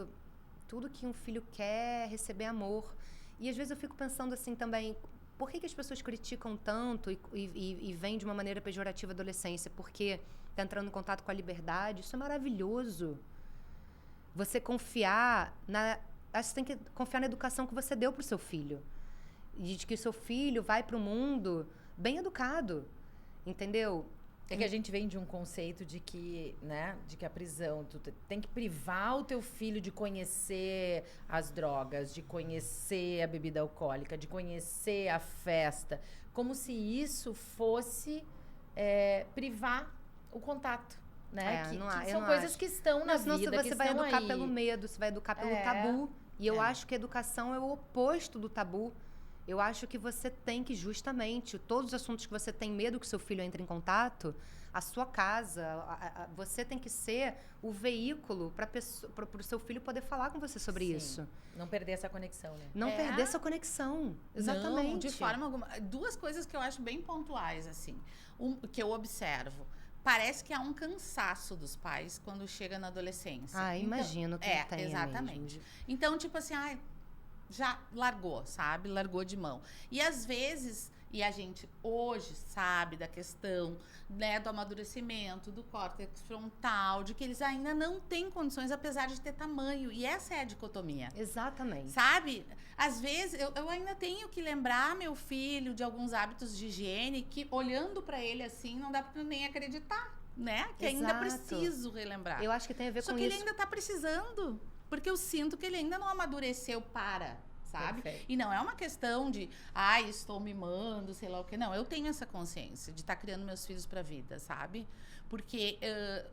tudo que um filho quer é receber amor. E às vezes eu fico pensando assim também, por que as pessoas criticam tanto e veem de uma maneira pejorativa a adolescência? Porque está entrando em contato com a liberdade. Isso é maravilhoso. Você confiar você tem que confiar na educação que você deu para o seu filho. E de que o seu filho vai para o mundo bem educado. Entendeu? É que a gente vem de um conceito de que, né, de que a prisão, tu tem que privar o teu filho de conhecer as drogas, de conhecer a bebida alcoólica, de conhecer a festa, como se isso fosse privar o contato, né? Que são coisas que estão na vida, senão você vai educar aí. Pelo medo, você vai educar pelo tabu. E eu acho que a educação é o oposto do tabu. Eu acho que você tem que, justamente, todos os assuntos que você tem medo que seu filho entre em contato, a sua casa, você tem que ser o veículo para o seu filho poder falar com você sobre isso. Não perder essa conexão, né? Não perder essa conexão. Exatamente. Não, de forma alguma. Duas coisas que eu acho bem pontuais, assim. Que eu observo. Parece que há um cansaço dos pais quando chega na adolescência. Imagino que tem. Exatamente. Então, tipo assim, já largou, sabe? Largou de mão. E às vezes, e a gente hoje sabe da questão, né, do amadurecimento, do córtex frontal, de que eles ainda não têm condições, apesar de ter tamanho. E essa é a dicotomia. Exatamente. Sabe? Às vezes, eu ainda tenho que lembrar meu filho de alguns hábitos de higiene que, olhando pra ele assim, não dá pra nem acreditar, né? Que ainda preciso relembrar. Eu acho que tem a ver com isso. Só que ele ainda tá precisando. Porque eu sinto que ele ainda não amadureceu sabe? Perfeito. E não é uma questão de, estou mimando, sei lá o quê. Não, eu tenho essa consciência de estar criando meus filhos pra vida, sabe? Porque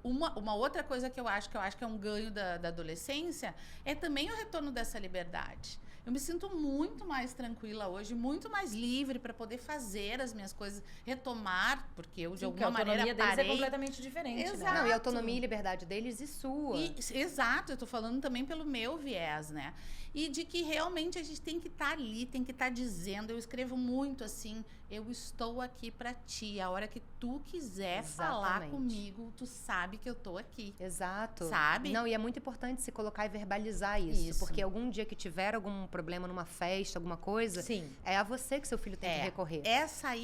uma outra coisa que eu acho que é um ganho da adolescência é também o retorno dessa liberdade. Eu me sinto muito mais tranquila hoje, muito mais livre para poder fazer as minhas coisas, retomar, porque eu de alguma maneira parei. A autonomia deles é completamente diferente, Exato. né? Não, e a autonomia e liberdade deles e sua. Exato, eu tô falando também pelo meu viés, né? E de que realmente a gente tem que estar ali, tem que estar dizendo. Eu escrevo muito assim, eu estou aqui pra ti. A hora que tu quiser falar comigo, tu sabe que eu tô aqui. Exato. Sabe? Não, e é muito importante se colocar e verbalizar isso. Porque algum dia que tiver algum problema numa festa, alguma coisa, é a você que seu filho tem que recorrer.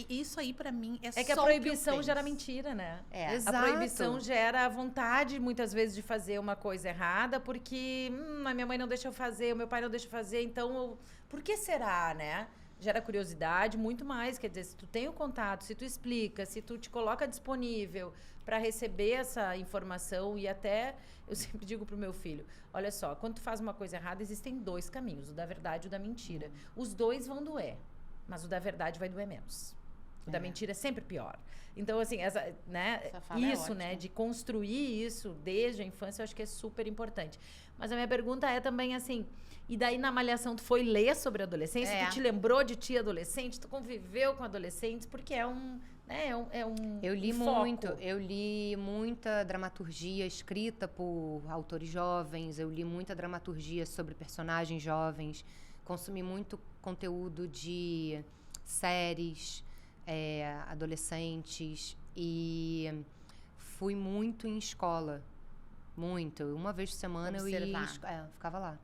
Isso aí pra mim é só que a proibição gera mentira, né? Exato. A proibição gera a vontade, muitas vezes, de fazer uma coisa errada, porque a minha mãe não deixa eu fazer, o meu pai não deixa eu fazer, então, por que será, né? Gera curiosidade, muito mais. Quer dizer, se tu tem o contato, se tu explica, se tu te coloca disponível para receber essa informação e até, eu sempre digo pro meu filho, olha só, quando tu faz uma coisa errada, existem dois caminhos, o da verdade e o da mentira. Os dois vão doer, mas o da verdade vai doer menos. O da mentira é sempre pior. Então, assim, essa isso, né, de construir isso desde a infância, eu acho que é super importante. Mas a minha pergunta é também assim, e daí na Malhação tu foi ler sobre adolescência? Tu te lembrou de ti adolescente? Tu conviveu com adolescentes? Porque é um Eu li foco. Eu li muita dramaturgia escrita por autores jovens, eu li muita dramaturgia sobre personagens jovens, consumi muito conteúdo de séries, adolescentes, e fui muito em escola. Muito. Uma vez por semana eu ia. Ficava lá.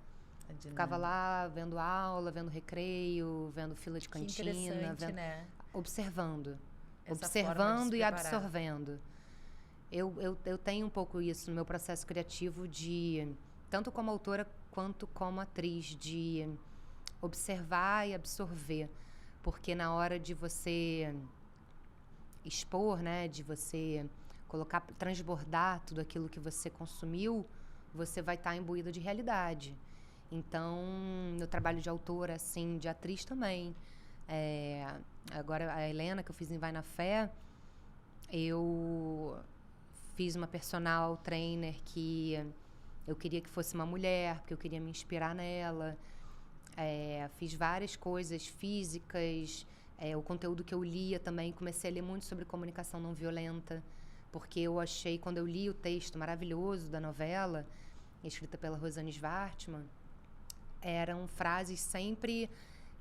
Ficava lá vendo aula, vendo recreio, vendo fila de cantina. Né? Observando. Essa observando e absorvendo. Eu tenho um pouco isso no meu processo criativo de, tanto como autora quanto como atriz, de observar e absorver. Porque na hora de você expor, né, de você colocar, transbordar tudo aquilo que você consumiu, você vai estar imbuída de realidade. Então, no trabalho de autora, assim, de atriz também, Agora, a Helena, que eu fiz em Vai na Fé, eu fiz uma personal trainer que eu queria que fosse uma mulher, porque eu queria me inspirar nela. Fiz várias coisas físicas, o conteúdo que eu lia também, comecei a ler muito sobre comunicação não violenta, porque eu achei, quando eu li o texto maravilhoso da novela, escrita pela Rosane Schwartzman, eram frases sempre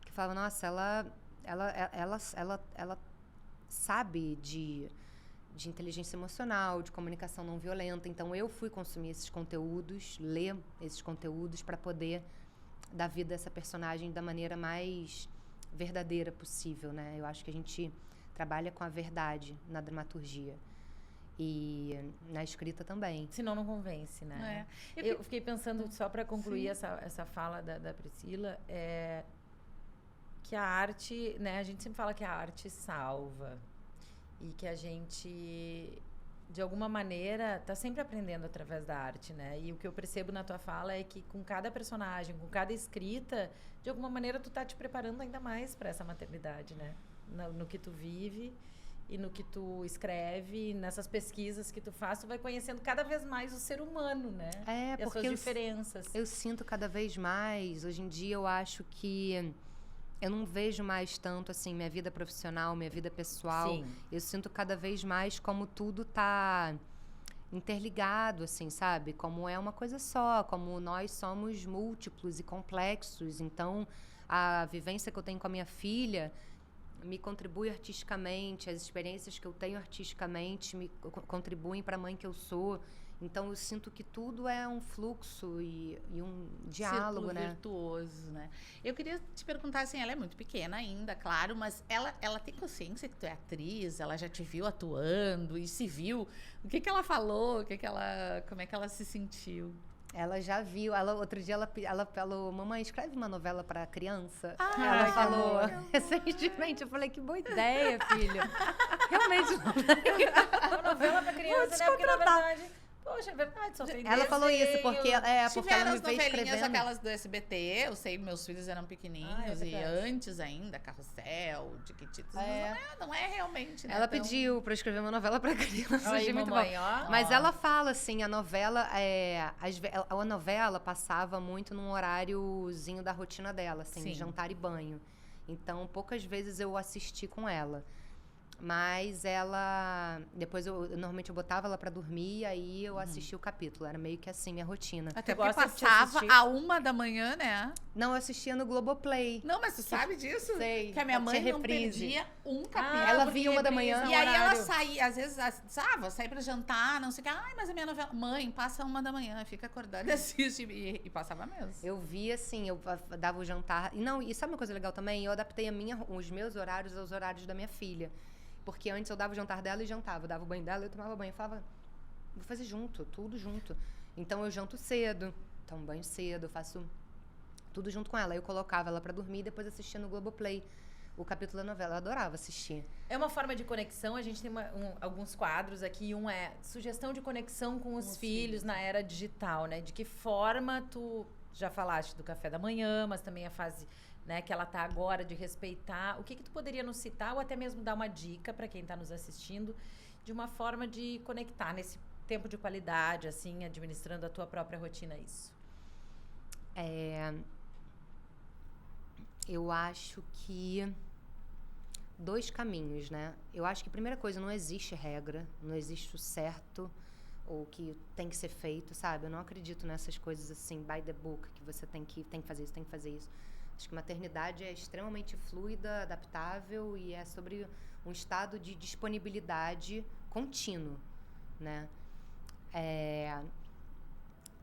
que falavam, nossa, ela sabe de inteligência emocional, de comunicação não violenta. Então, eu fui consumir esses conteúdos, ler esses conteúdos para poder dar vida a essa personagem da maneira mais verdadeira possível, né? Eu acho que a gente trabalha com a verdade na dramaturgia. E na escrita também. Senão não convence, né? Eu fiquei pensando, só para concluir essa fala da Priscila, que a arte, né? A gente sempre fala que a arte salva. E que a gente, de alguma maneira, está sempre aprendendo através da arte, né? E o que eu percebo na tua fala é que com cada personagem, com cada escrita, de alguma maneira tu tá te preparando ainda mais para essa maternidade, né? No que tu vive e no que tu escreve, nessas pesquisas que tu faz, tu vai conhecendo cada vez mais o ser humano, né? E as suas diferenças. Eu sinto cada vez mais, hoje em dia eu acho que eu não vejo mais tanto, assim, minha vida profissional, minha vida pessoal. Sim. Eu sinto cada vez mais como tudo tá interligado, assim, sabe? Como é uma coisa só, como nós somos múltiplos e complexos. Então, a vivência que eu tenho com a minha filha me contribui artisticamente, as experiências que eu tenho artisticamente me contribuem para a mãe que eu sou. Então, eu sinto que tudo é um fluxo e um diálogo, Círculo né? virtuoso, né? Eu queria te perguntar, assim, ela é muito pequena ainda, claro, mas ela tem consciência que tu é atriz, ela já te viu atuando e se viu. O que ela falou? Como é que ela se sentiu? Ela já viu, outro dia ela falou, mamãe, escreve uma novela para criança. Ela Ela falou recentemente, eu falei, que boa ideia, filho. Realmente não. Uma novela para criança, né? Porque, na verdade... Poxa, é verdade, só tem Ela falou isso porque ela Tiveram me as veio novelinhas, escrevendo. aquelas do SBT, eu sei, meus filhos eram pequenininhos, é e verdade. antes ainda, Carrossel, Tiquititos, não é realmente, né? Ela pediu pra eu escrever uma novela pra criança. Aí, Achei muito mamãe, bom. ó. Mas ela fala assim, a novela a novela passava muito num horáriozinho da rotina dela, assim, Sim. jantar e banho. Então, poucas vezes eu assisti com ela. Mas ela... Depois, normalmente eu botava ela pra dormir, aí eu assistia o capítulo. Era meio que assim, minha rotina. Até Tu porque gosta de passava assistir? a 1h, né? Não, eu assistia no Globoplay. Não, mas tu sabe disso? Sei. Que a minha mãe Tinha não reprise. perdia um capítulo. Ela porque via 1h da reprisa manhã. o E aí ela horário. saía, às vezes, vou sair pra jantar, não sei o que. Ai, mas a minha novela... Mãe, passa 1h, fica acordada e assiste. E passava mesmo. Eu vi assim, eu dava o jantar. E sabe uma coisa legal também? Eu adaptei os meus horários aos horários da minha filha. Porque antes eu dava o jantar dela e jantava. Eu dava o banho dela e eu tomava banho. Eu falava, vou fazer junto, tudo junto. Então eu janto cedo, tomo banho cedo, eu faço tudo junto com ela. Eu colocava ela pra dormir e depois assistia no Globoplay o capítulo da novela. Eu adorava assistir. É uma forma de conexão, a gente tem alguns quadros aqui, um é sugestão de conexão com os filhos na era digital, né? De que forma tu já falaste do café da manhã, mas também a fase, né, que ela tá agora de respeitar. O que tu poderia nos citar ou até mesmo dar uma dica para quem está nos assistindo de uma forma de conectar nesse tempo de qualidade, assim, administrando a tua própria rotina, isso? Eu acho que 2 caminhos, né? Eu acho que a primeira coisa, não existe regra, não existe o certo ou que tem que ser feito, sabe? Eu não acredito nessas coisas assim, by the book, que você tem que fazer isso, tem que fazer isso. Acho que maternidade é extremamente fluida, adaptável e é sobre um estado de disponibilidade contínuo, né?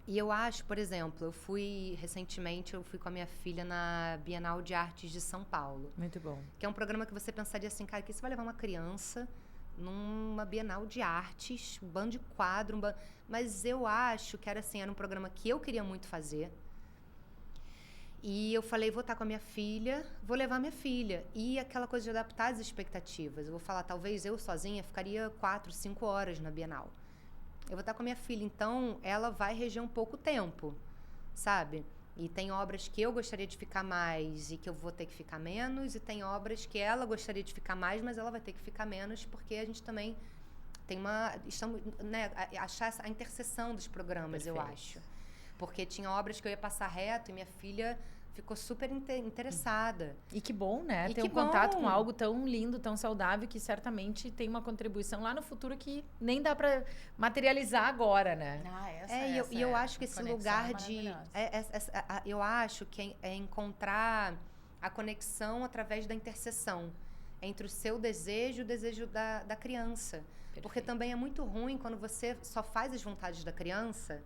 E eu acho, por exemplo, recentemente eu fui com a minha filha na Bienal de Artes de São Paulo. Muito bom. Que é um programa que você pensaria assim, cara, que você vai levar uma criança numa Bienal de Artes, um bando de quadro, mas eu acho que era um programa que eu queria muito fazer. E eu falei, vou estar com a minha filha, vou levar minha filha. E aquela coisa de adaptar as expectativas. Eu vou falar, talvez eu sozinha ficaria 4, 5 horas na Bienal. Eu vou estar com a minha filha, então ela vai reger um pouco o tempo, sabe? E tem obras que eu gostaria de ficar mais e que eu vou ter que ficar menos. E tem obras que ela gostaria de ficar mais, mas ela vai ter que ficar menos, porque a gente também tem estamos, né, achar a interseção dos programas, eu acho. Porque tinha obras que eu ia passar reto e minha filha ficou super interessada. E que bom, né? E Ter que um contato bom. com algo tão lindo, tão saudável, que certamente tem uma contribuição lá no futuro que nem dá pra materializar agora, né? E eu acho que esse conexão lugar é de... maravilhosa. eu acho que é encontrar a conexão através da interseção entre o seu desejo e o desejo da criança. Porque também é muito ruim quando você só faz as vontades da criança.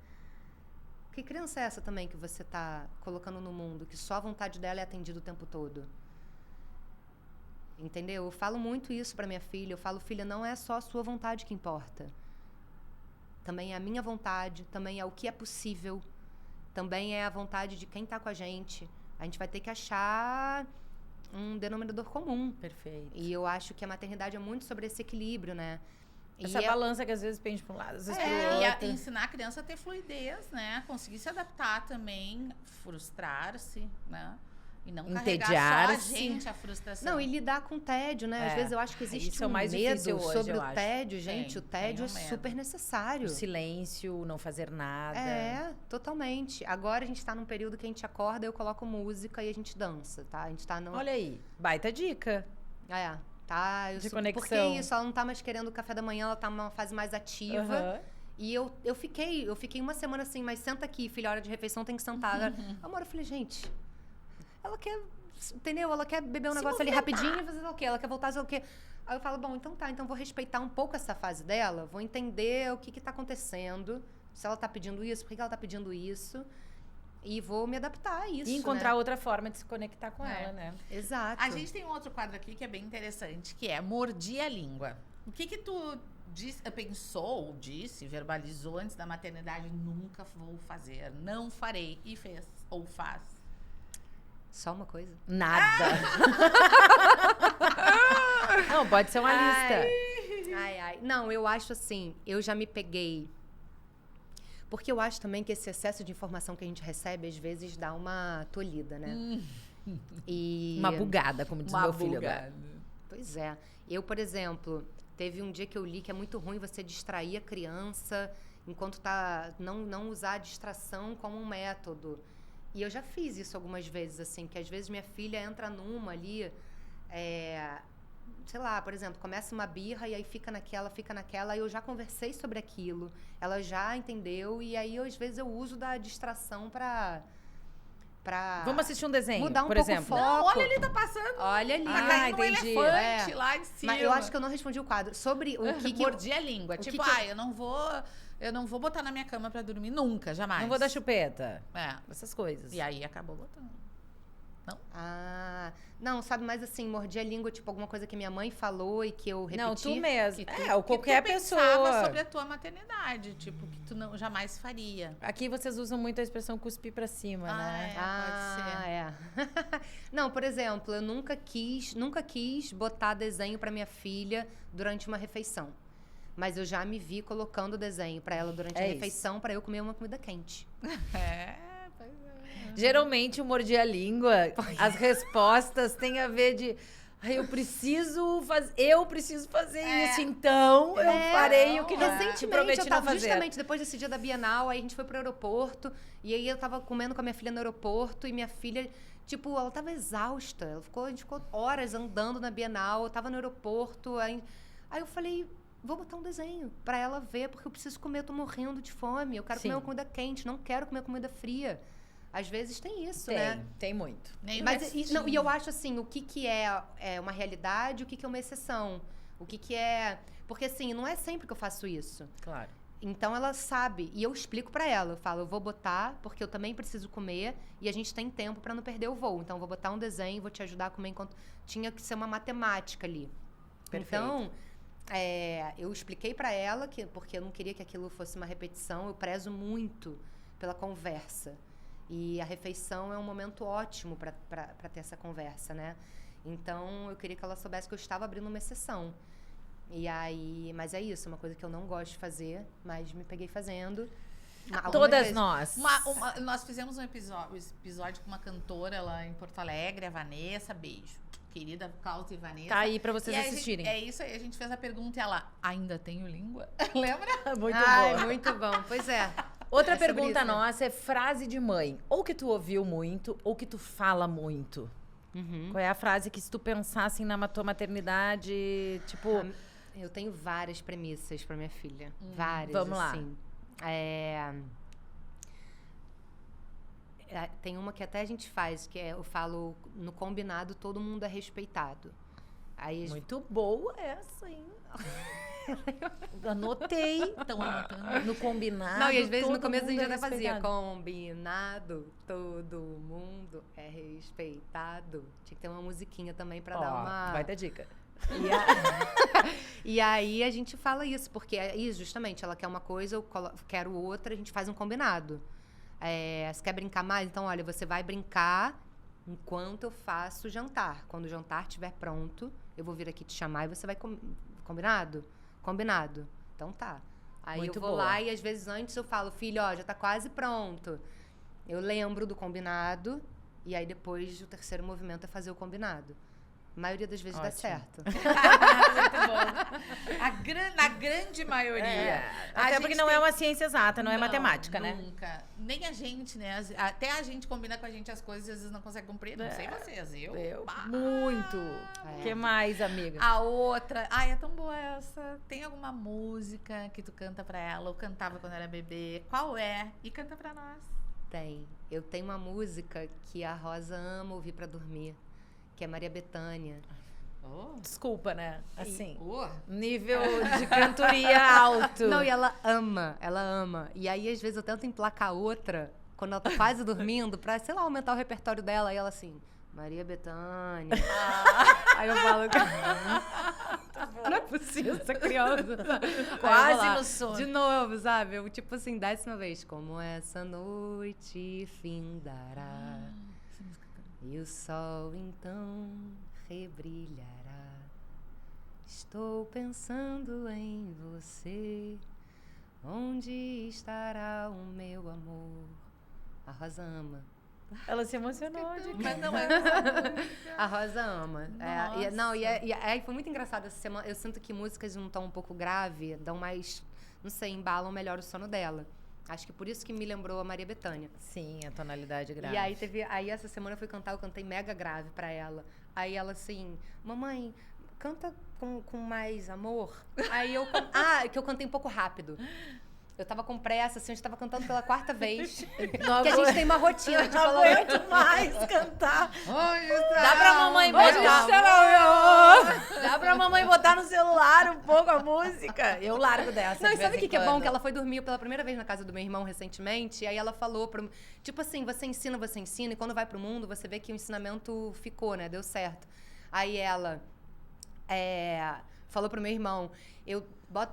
Que criança é essa também que você está colocando no mundo? Que só a vontade dela é atendida o tempo todo? Entendeu? Eu falo muito isso para minha filha. Eu falo, filha, não é só a sua vontade que importa. Também é a minha vontade, também é o que é possível. Também é a vontade de quem está com a gente. A gente vai ter que achar um denominador comum. Perfeito. E eu acho que a maternidade é muito sobre esse equilíbrio, né? Essa balança que às vezes pende para um lado, às vezes para o outro. E ensinar a criança a ter fluidez, né? Conseguir se adaptar também, frustrar-se, né? E não carregar só a gente a frustração. Não, e lidar com o tédio, né? Às vezes eu acho que existe é o mais difícil medo hoje, sobre eu o acho. tédio, gente. O tédio é super necessário. O silêncio, não fazer nada. É, totalmente. Agora a gente tá num período que a gente acorda, eu coloco música e a gente dança, tá? A gente tá no... Olha aí, baita dica. Tá, de conexão. Porque isso, ela não tá mais querendo o café da manhã, ela tá numa fase mais ativa. E eu fiquei uma semana assim, mas senta aqui, filha, hora de refeição tem que sentar. Amor, eu falei, gente, ela quer, entendeu? Ela quer beber um negócio ali rapidinho e fazer o quê? Ela quer voltar a fazer o quê? Aí eu falo, bom, então tá, então vou respeitar um pouco essa fase dela, vou entender o que tá acontecendo, se ela tá pedindo isso, por que ela tá pedindo isso. E vou me adaptar a isso, e encontrar outra forma de se conectar com ela, né? Exato. A gente tem um outro quadro aqui que é bem interessante, que é Mordi a Língua. O que tu pensou, ou disse, verbalizou antes da maternidade? Nunca vou fazer, não farei. E fez, ou faz? Só uma coisa? Nada. Não, pode ser uma lista. Não, eu acho assim, eu já me peguei... Porque eu acho também que esse excesso de informação que a gente recebe, às vezes, dá uma tolhida, né? Uma bugada, como diz meu filho agora. Pois é. Eu, por exemplo, teve um dia que eu li que é muito ruim você distrair a criança enquanto tá... Não usar a distração como um método. E eu já fiz isso algumas vezes, assim, que às vezes minha filha entra numa ali... sei lá, por exemplo, começa uma birra e aí fica naquela, aí eu já conversei sobre aquilo, ela já entendeu, e aí às vezes eu uso da distração pra Vamos assistir um desenho, mudar um por pouco exemplo. o foco. Não, olha ali, tá passando. Olha ali. Tá caindo um entendi. elefante lá de cima. Mas eu acho que eu não respondi o quadro. Sobre o que Mordi a língua. Tipo, eu não vou botar na minha cama pra dormir nunca, jamais. Não vou dar chupeta. É. Essas coisas. E aí acabou botando. Não, sabe, mas assim, mordi a língua, tipo, alguma coisa que minha mãe falou e que eu repeti. Não, tu mesmo. Ou Que qualquer tu pessoa. pensava sobre a tua maternidade, tipo, que tu não, jamais faria. Aqui vocês usam muito a expressão cuspir pra cima, né? Pode ser. Não, por exemplo, eu nunca quis botar desenho pra minha filha durante uma refeição. Mas eu já me vi colocando desenho pra ela durante a refeição pra eu comer uma comida quente. Geralmente, o mordi a língua, as respostas têm a ver de... eu preciso fazer isso, então eu farei o que recentemente prometi eu não tava fazer. justamente depois desse dia da Bienal, aí a gente foi pro aeroporto, e aí eu tava comendo com a minha filha no aeroporto, e minha filha, tipo, ela tava exausta, a gente ficou horas andando na Bienal, eu tava no aeroporto, aí eu falei... Vou botar um desenho pra ela ver, porque eu preciso comer, eu tô morrendo de fome, eu quero comer uma comida quente, não quero comer comida fria. Às vezes tem isso, né? Tem muito. Mas e eu acho assim, o que é uma realidade, o que é uma exceção. O que é... Porque assim, não é sempre que eu faço isso. Claro. Então ela sabe, e eu explico pra ela, eu falo, eu vou botar, porque eu também preciso comer, e a gente tem tempo pra não perder o voo. Então eu vou botar um desenho, vou te ajudar a comer enquanto... Tinha que ser uma matemática ali. Perfeito. Então... eu expliquei pra ela, porque eu não queria que aquilo fosse uma repetição, eu prezo muito pela conversa. E a refeição é um momento ótimo para ter essa conversa, né? Então, eu queria que ela soubesse que eu estava abrindo uma exceção. E aí... Mas é isso, uma coisa que eu não gosto de fazer, mas me peguei fazendo. Algumas Todas vezes. nós. Nós fizemos um episódio com uma cantora lá em Porto Alegre, a Vanessa, beijo. Querida Cláudia e Vanessa. Tá aí pra vocês E aí assistirem. é isso aí, a gente fez a pergunta e ela, ainda tenho língua? Lembra? Muito Ai, bom. muito bom. Pois é. Outra É sobre pergunta isso, né? nossa é frase de mãe. Ou que tu ouviu muito, ou que tu fala muito. Qual é a frase que se tu pensar assim na tua maternidade, tipo... Eu tenho várias premissas pra minha filha. Várias, Vamos lá. assim. Tem uma que até a gente faz, que é, eu falo, no combinado todo mundo é respeitado. Aí, Muito boa essa, hein? Anotei. Estão anotando. No combinado. não, e às vezes no todo começo a gente mundo é até fazia respeitado. combinado, todo mundo é respeitado. Tinha que ter uma musiquinha também pra Ó, dar uma... vai dar dica. E aí a gente fala isso, porque aí justamente ela quer uma coisa, eu quero outra, a gente faz um combinado. Você quer brincar mais? Então, olha, você vai brincar enquanto eu faço o jantar. Quando o jantar estiver pronto, eu vou vir aqui te chamar e você vai... Combinado? Combinado. Então tá. Aí Muito eu vou boa. lá e às vezes antes eu falo, filho, ó, já tá quase pronto. Eu lembro do combinado e aí depois o terceiro movimento é fazer o combinado. A maioria das vezes dá Ótimo. certo. Muito bom. Na grande maioria. A Até gente porque não é uma ciência exata, não é matemática, né? Nunca. Nem a gente, né? Até a gente combina com a gente as coisas e às vezes não consegue cumprir. Não sei vocês, bah. Muito. O que mais, amiga? A outra... Ai, é tão boa essa. Tem alguma música que tu canta pra ela ou cantava quando era bebê? Qual é? E canta pra nós. Tem. Eu tenho uma música que a Rosa ama ouvir pra dormir, que é Maria Bethânia. Desculpa, né? Assim, Oh. nível de cantoria alto. Não, e ela ama, ela ama. E aí, às vezes, eu tento emplacar outra, quando ela tá quase dormindo, pra, sei lá, aumentar o repertório dela. E ela assim, Maria Bethânia. Aí eu falo, não é possível essa criança. Quase Aí eu vou lá, no sono. De novo, sabe? Eu, tipo assim, 10ª vez. Como essa noite findará e o sol então rebrilhará. Estou pensando em você. Onde estará o meu amor? A Rosa ama. Ela se emocionou. Mas não é. A Rosa ama. Nossa. E aí foi muito engraçado essa semana. Eu sinto que músicas num tom um pouco grave dão mais, não sei, embalam melhor o sono dela. Acho que por isso que me lembrou a Maria Bethânia. Sim, a tonalidade grave. E aí essa semana eu fui cantar, eu cantei mega grave pra ela. Aí ela assim, mamãe, canta com mais amor. Aí eu, que eu cantei um pouco rápido. Eu tava com pressa, assim, a gente tava cantando pela 4ª vez. Não que a gente tem uma rotina, a gente não falou... aguento mais cantar. Dá Dá pra mamãe botar. Dá pra mamãe botar no celular um pouco a música. Eu largo dessa. Não, de e sabe vez o que, em que é bom? quando. Que ela foi dormir pela primeira vez na casa do meu irmão recentemente, e aí ela falou tipo assim, você ensina, e quando vai pro mundo, você vê que o ensinamento ficou, né? Deu certo. Aí ela falou pro meu irmão, eu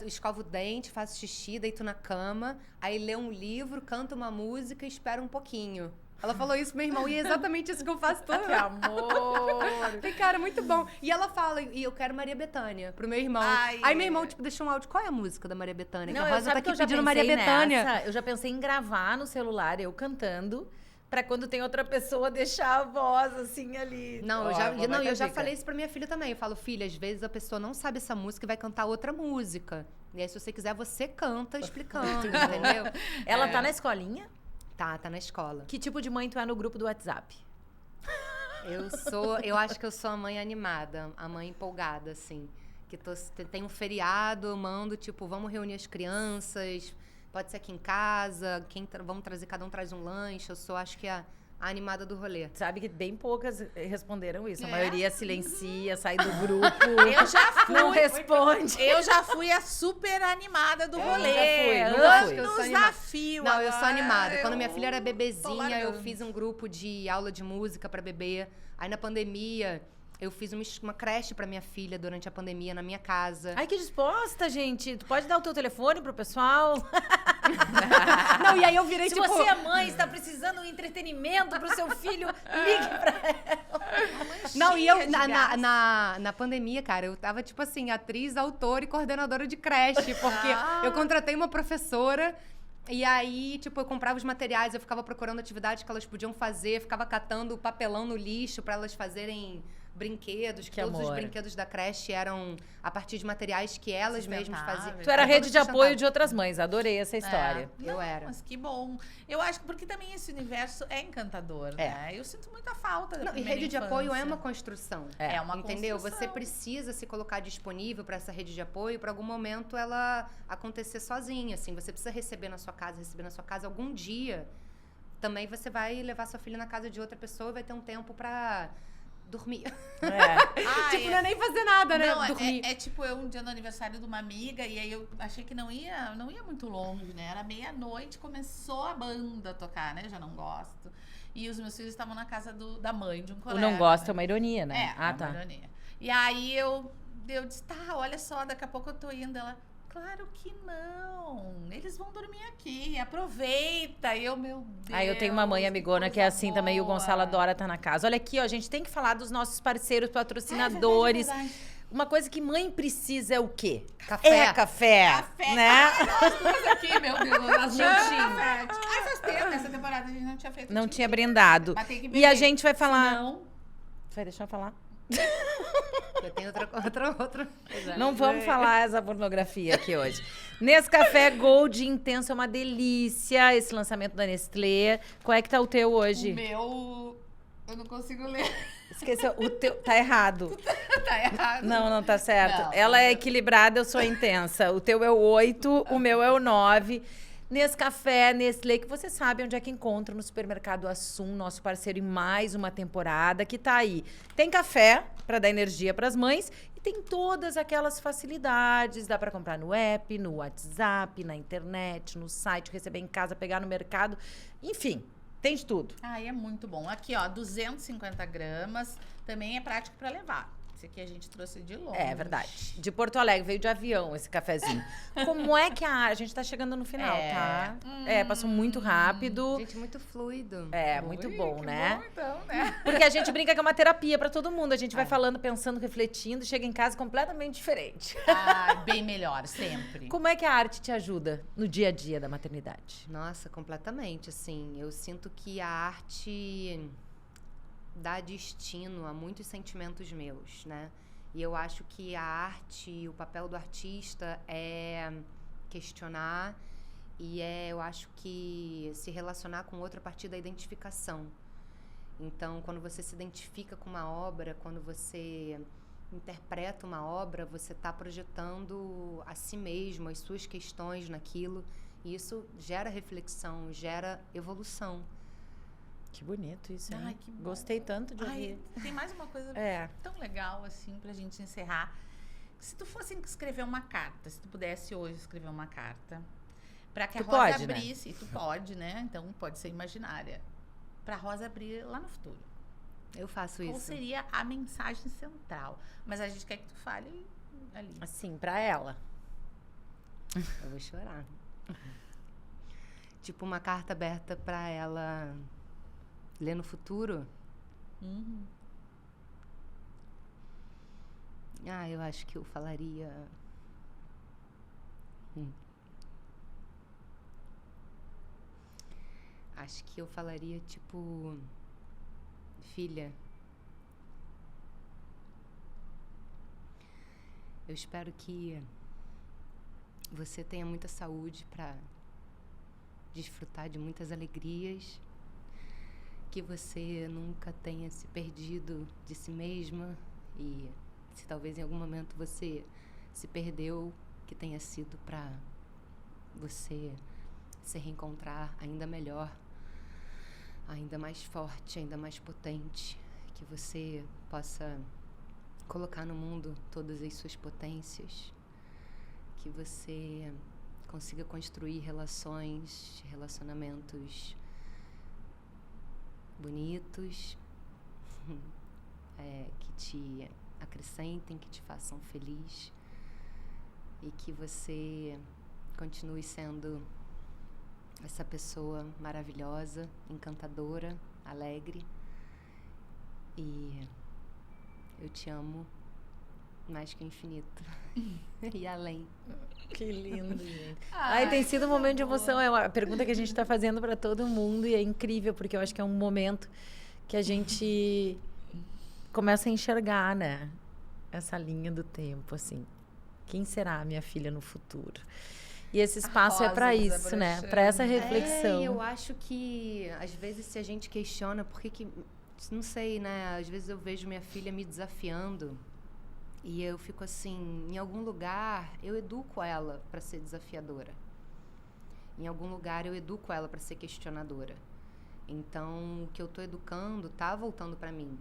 escovo o dente, faço xixi, deito na cama, aí lê um livro, canto uma música e espero um pouquinho. Ela falou isso pro meu irmão, e é exatamente isso que eu faço todo Que amor. E, cara, muito bom. E ela fala, e eu quero Maria Bethânia, pro meu irmão. Ai, Aí meu irmão, tipo, deixou um áudio. Qual é a música da Maria Bethânia? Não, que a eu Rosa tá sabe que aqui eu já pedindo pensei Maria Bethânia. nessa. Eu já pensei em gravar no celular, eu cantando, pra quando tem outra pessoa deixar a voz assim ali. Não, Ó, eu já, uma não, baita eu já dica. falei isso pra minha filha também. Eu falo, filha, às vezes a pessoa não sabe essa música e vai cantar outra música. E aí, se você quiser, você canta explicando, entendeu? Ela tá na escolinha? Tá na escola. Que tipo de mãe tu é no grupo do WhatsApp? Eu acho que eu sou a mãe animada, a mãe empolgada, assim. Que tem um feriado, eu mando, tipo, vamos reunir as crianças, pode ser aqui em casa, vamos trazer, cada um traz um lanche. Eu sou, acho que, a animada do rolê. Sabe que bem poucas responderam isso. A É? maioria silencia, sai do grupo. Eu já fui. Não responde. Eu já fui a super animada do rolê. nunca fui. Eu sou Anos animada. desafio. Não, eu sou agora animada. Quando minha eu filha era tô bebezinha, eu largando. fiz um grupo de aula de música pra bebê. Aí na pandemia, eu fiz uma creche pra minha filha durante a pandemia na minha casa. Ai, que disposta, gente. Tu pode dar o teu telefone pro pessoal? Não, e aí eu virei Se tipo... você é mãe, está precisando de entretenimento pro seu filho, ligue pra ela. Não, e eu, cheia de graça. na pandemia, cara, eu tava, tipo assim, atriz, autora e coordenadora de creche, porque eu contratei uma professora E aí, tipo, eu comprava os materiais, eu ficava procurando atividades que elas podiam fazer, ficava catando papelão no lixo pra elas fazerem brinquedos, que todos os amor. brinquedos da creche eram a partir de materiais que elas mesmas faziam. Tu era Era rede todo de apoio sustentável. de outras mães, adorei essa história. Eu Não, era. Mas que bom. Eu acho que porque também esse universo é encantador, né? Eu sinto muita falta da Não, e primeira rede de apoio é infância. uma construção. É uma Entendeu? Você construção. precisa se colocar disponível para essa rede de apoio para algum momento ela acontecer sozinha, assim. Você precisa receber na sua casa. Algum dia também você vai levar sua filha na casa de outra pessoa e vai ter um tempo para dormir. Tipo, não é nem fazer nada, né? Não, Dormir. é tipo eu um dia no aniversário de uma amiga e aí eu achei que não ia muito longe, né? Era meia-noite, começou a banda a tocar, né? Eu já não gosto. E os meus filhos estavam na casa da mãe de um O colega. não gosta é né? uma ironia, né? É, uma ironia. E aí eu disse, tá, olha só, daqui a pouco eu tô indo. Ela, claro que não. Eles vão dormir aqui, aproveita. E eu, meu Deus. Aí eu tenho uma mãe amigona que é assim também, e o boa. Gonçalo adora estar na casa. Olha aqui, ó, a gente tem que falar dos nossos parceiros, patrocinadores. Verdade. Uma coisa que mãe precisa é o quê? Café. É café. Café. Né? Ai, nós duas aqui, meu Deus. As Juntinho. Ai, faz tempo. Nessa temporada a gente não tinha feito. Não tinha brindado. Mas tem que E a beber. gente vai falar... Senão, Vai deixar eu falar? Eu tenho outra. Não vamos falar essa pornografia aqui hoje. Nescafé Gold Intenso é uma delícia. Esse lançamento da Nestlé. Qual é que tá o teu hoje? o meu... Eu não consigo ler. Esqueceu. O teu... Tá errado. Tá errado. Não tá certo. Não, Ela é equilibrada, eu sou intensa. O teu é o 8, o meu é o 9. Nescafé, Nestlé, que você sabe onde é que encontra no supermercado Assum, nosso parceiro em mais uma temporada, que tá aí. Tem café para dar energia para as mães e tem todas aquelas facilidades. Dá para comprar no app, no WhatsApp, na internet, no site, receber em casa, pegar no mercado. Enfim, tem de tudo. Ai, é muito bom. Aqui, ó, 250 gramas. Também é prático pra levar. Esse aqui a gente trouxe de longe. É verdade. De Porto Alegre, veio de avião esse cafezinho. Como é que a gente tá chegando no final, tá? Passou muito rápido. Gente, muito fluido. É, muito bom, que né? Bom, então, né? Porque a gente brinca que é uma terapia pra todo mundo. A gente vai falando, pensando, refletindo, chega em casa completamente diferente. Ah, bem melhor, sempre. Como é que a arte te ajuda no dia a dia da maternidade? Nossa, completamente, assim. Eu sinto que a arte dá destino a muitos sentimentos meus, né? E eu acho que a arte, o papel do artista é questionar e eu acho que se relacionar com outro a partir da identificação. Então, quando você se identifica com uma obra, quando você interpreta uma obra, você está projetando a si mesmo, as suas questões naquilo, e isso gera reflexão, gera evolução. Que bonito isso, hein? Ai, que bom. Gostei tanto de Ai, ouvir. tem mais uma coisa É. tão legal, assim, pra gente encerrar. Se tu fosse escrever uma carta, se tu pudesse hoje escrever uma carta, pra que a Tu Rosa pode, né? abrisse, tu pode, né? Então pode ser imaginária. Pra Rosa abrir lá no futuro. Eu faço Qual isso. seria a mensagem central? Mas a gente quer que tu fale ali. Assim, pra ela. Eu vou chorar. Tipo uma carta aberta pra ela ler no futuro. Eu acho que eu falaria. Acho que eu falaria tipo, filha, eu espero que você tenha muita saúde para desfrutar de muitas alegrias, que você nunca tenha se perdido de si mesma e se talvez em algum momento você se perdeu, que tenha sido para você se reencontrar ainda melhor, ainda mais forte, ainda mais potente, que você possa colocar no mundo todas as suas potências, que você consiga construir relacionamentos bonitos, que te acrescentem, que te façam feliz e que você continue sendo essa pessoa maravilhosa, encantadora, alegre. E eu te amo mais que o infinito. E além. Que lindo, gente. Ai, Tem sido um momento de boa. emoção. É uma pergunta que a gente está fazendo para todo mundo e é incrível, porque eu acho que é um momento que a gente começa a enxergar, né? Essa linha do tempo, assim. Quem será a minha filha no futuro? E esse espaço é para rosa isso, né? Para essa reflexão. E eu acho que, às vezes, se a gente questiona, por que não sei, né? Às vezes eu vejo minha filha me desafiando e eu fico assim, em algum lugar eu educo ela para ser desafiadora. Em algum lugar eu educo ela para ser questionadora. Então, o que eu estou educando tá voltando para mim.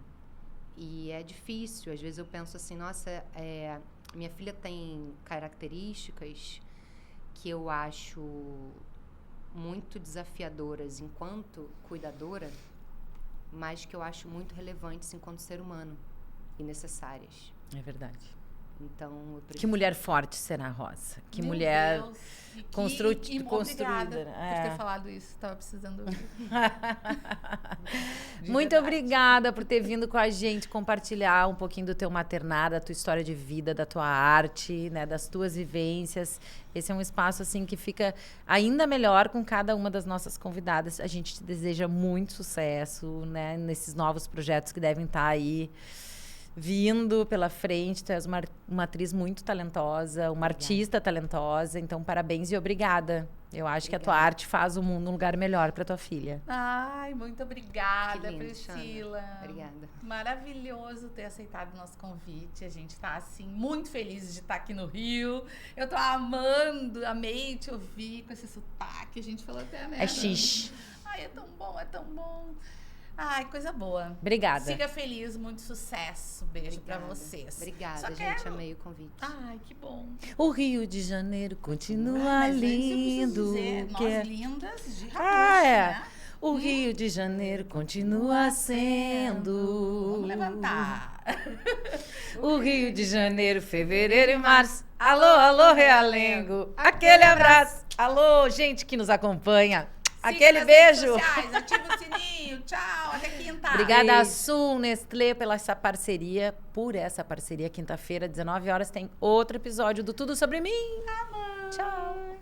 E é difícil. Às vezes eu penso assim, nossa, minha filha tem características que eu acho muito desafiadoras enquanto cuidadora, mas que eu acho muito relevantes enquanto ser humano e necessárias. É verdade. Então, eu Que mulher forte será, Rosa? Que Meu mulher Deus. E construída. obrigada por ter falado isso. Tava precisando ouvir. Muito obrigada por ter vindo com a gente compartilhar um pouquinho do teu maternar, da tua história de vida, da tua arte, né, das tuas vivências. Esse é um espaço assim que fica ainda melhor com cada uma das nossas convidadas. A gente te deseja muito sucesso, né, nesses novos projetos que devem estar aí vindo pela frente. Tu és uma atriz muito talentosa, uma artista talentosa. Então, parabéns e obrigada. Eu acho que a tua arte faz o mundo um lugar melhor para tua filha. Ai, muito obrigada, Que lindo, Priscila. Xana. Obrigada. Maravilhoso ter aceitado o nosso convite. A gente tá, assim, muito feliz de estar aqui no Rio. Eu tô amando, amei te ouvir com esse sotaque. A gente falou até, né? É xixi. Ai, é tão bom, é tão bom. Ai, coisa boa. Obrigada. Siga feliz, muito sucesso. Beijo pra vocês. Obrigada, Só gente. quero- Amei o convite. Ai, que bom. O Rio de Janeiro continua Mas antes eu preciso lindo. dizer, que nós é- lindas de Rabuxa, Ah, é. né? O Rio de Janeiro continua sendo. Vamos levantar. O Rio de Janeiro, fevereiro e março. Alô, alô, Realengo. Aquele abraço. Alô, gente que nos acompanha. Aquele Siga nas redes beijo. sociais, ativa o sininho. Tchau, até quinta. Obrigada, Sul, Nestlé, pela essa parceria. Por essa parceria, quinta-feira, 19 horas, tem outro episódio do Tudo Sobre Mim. Tchau.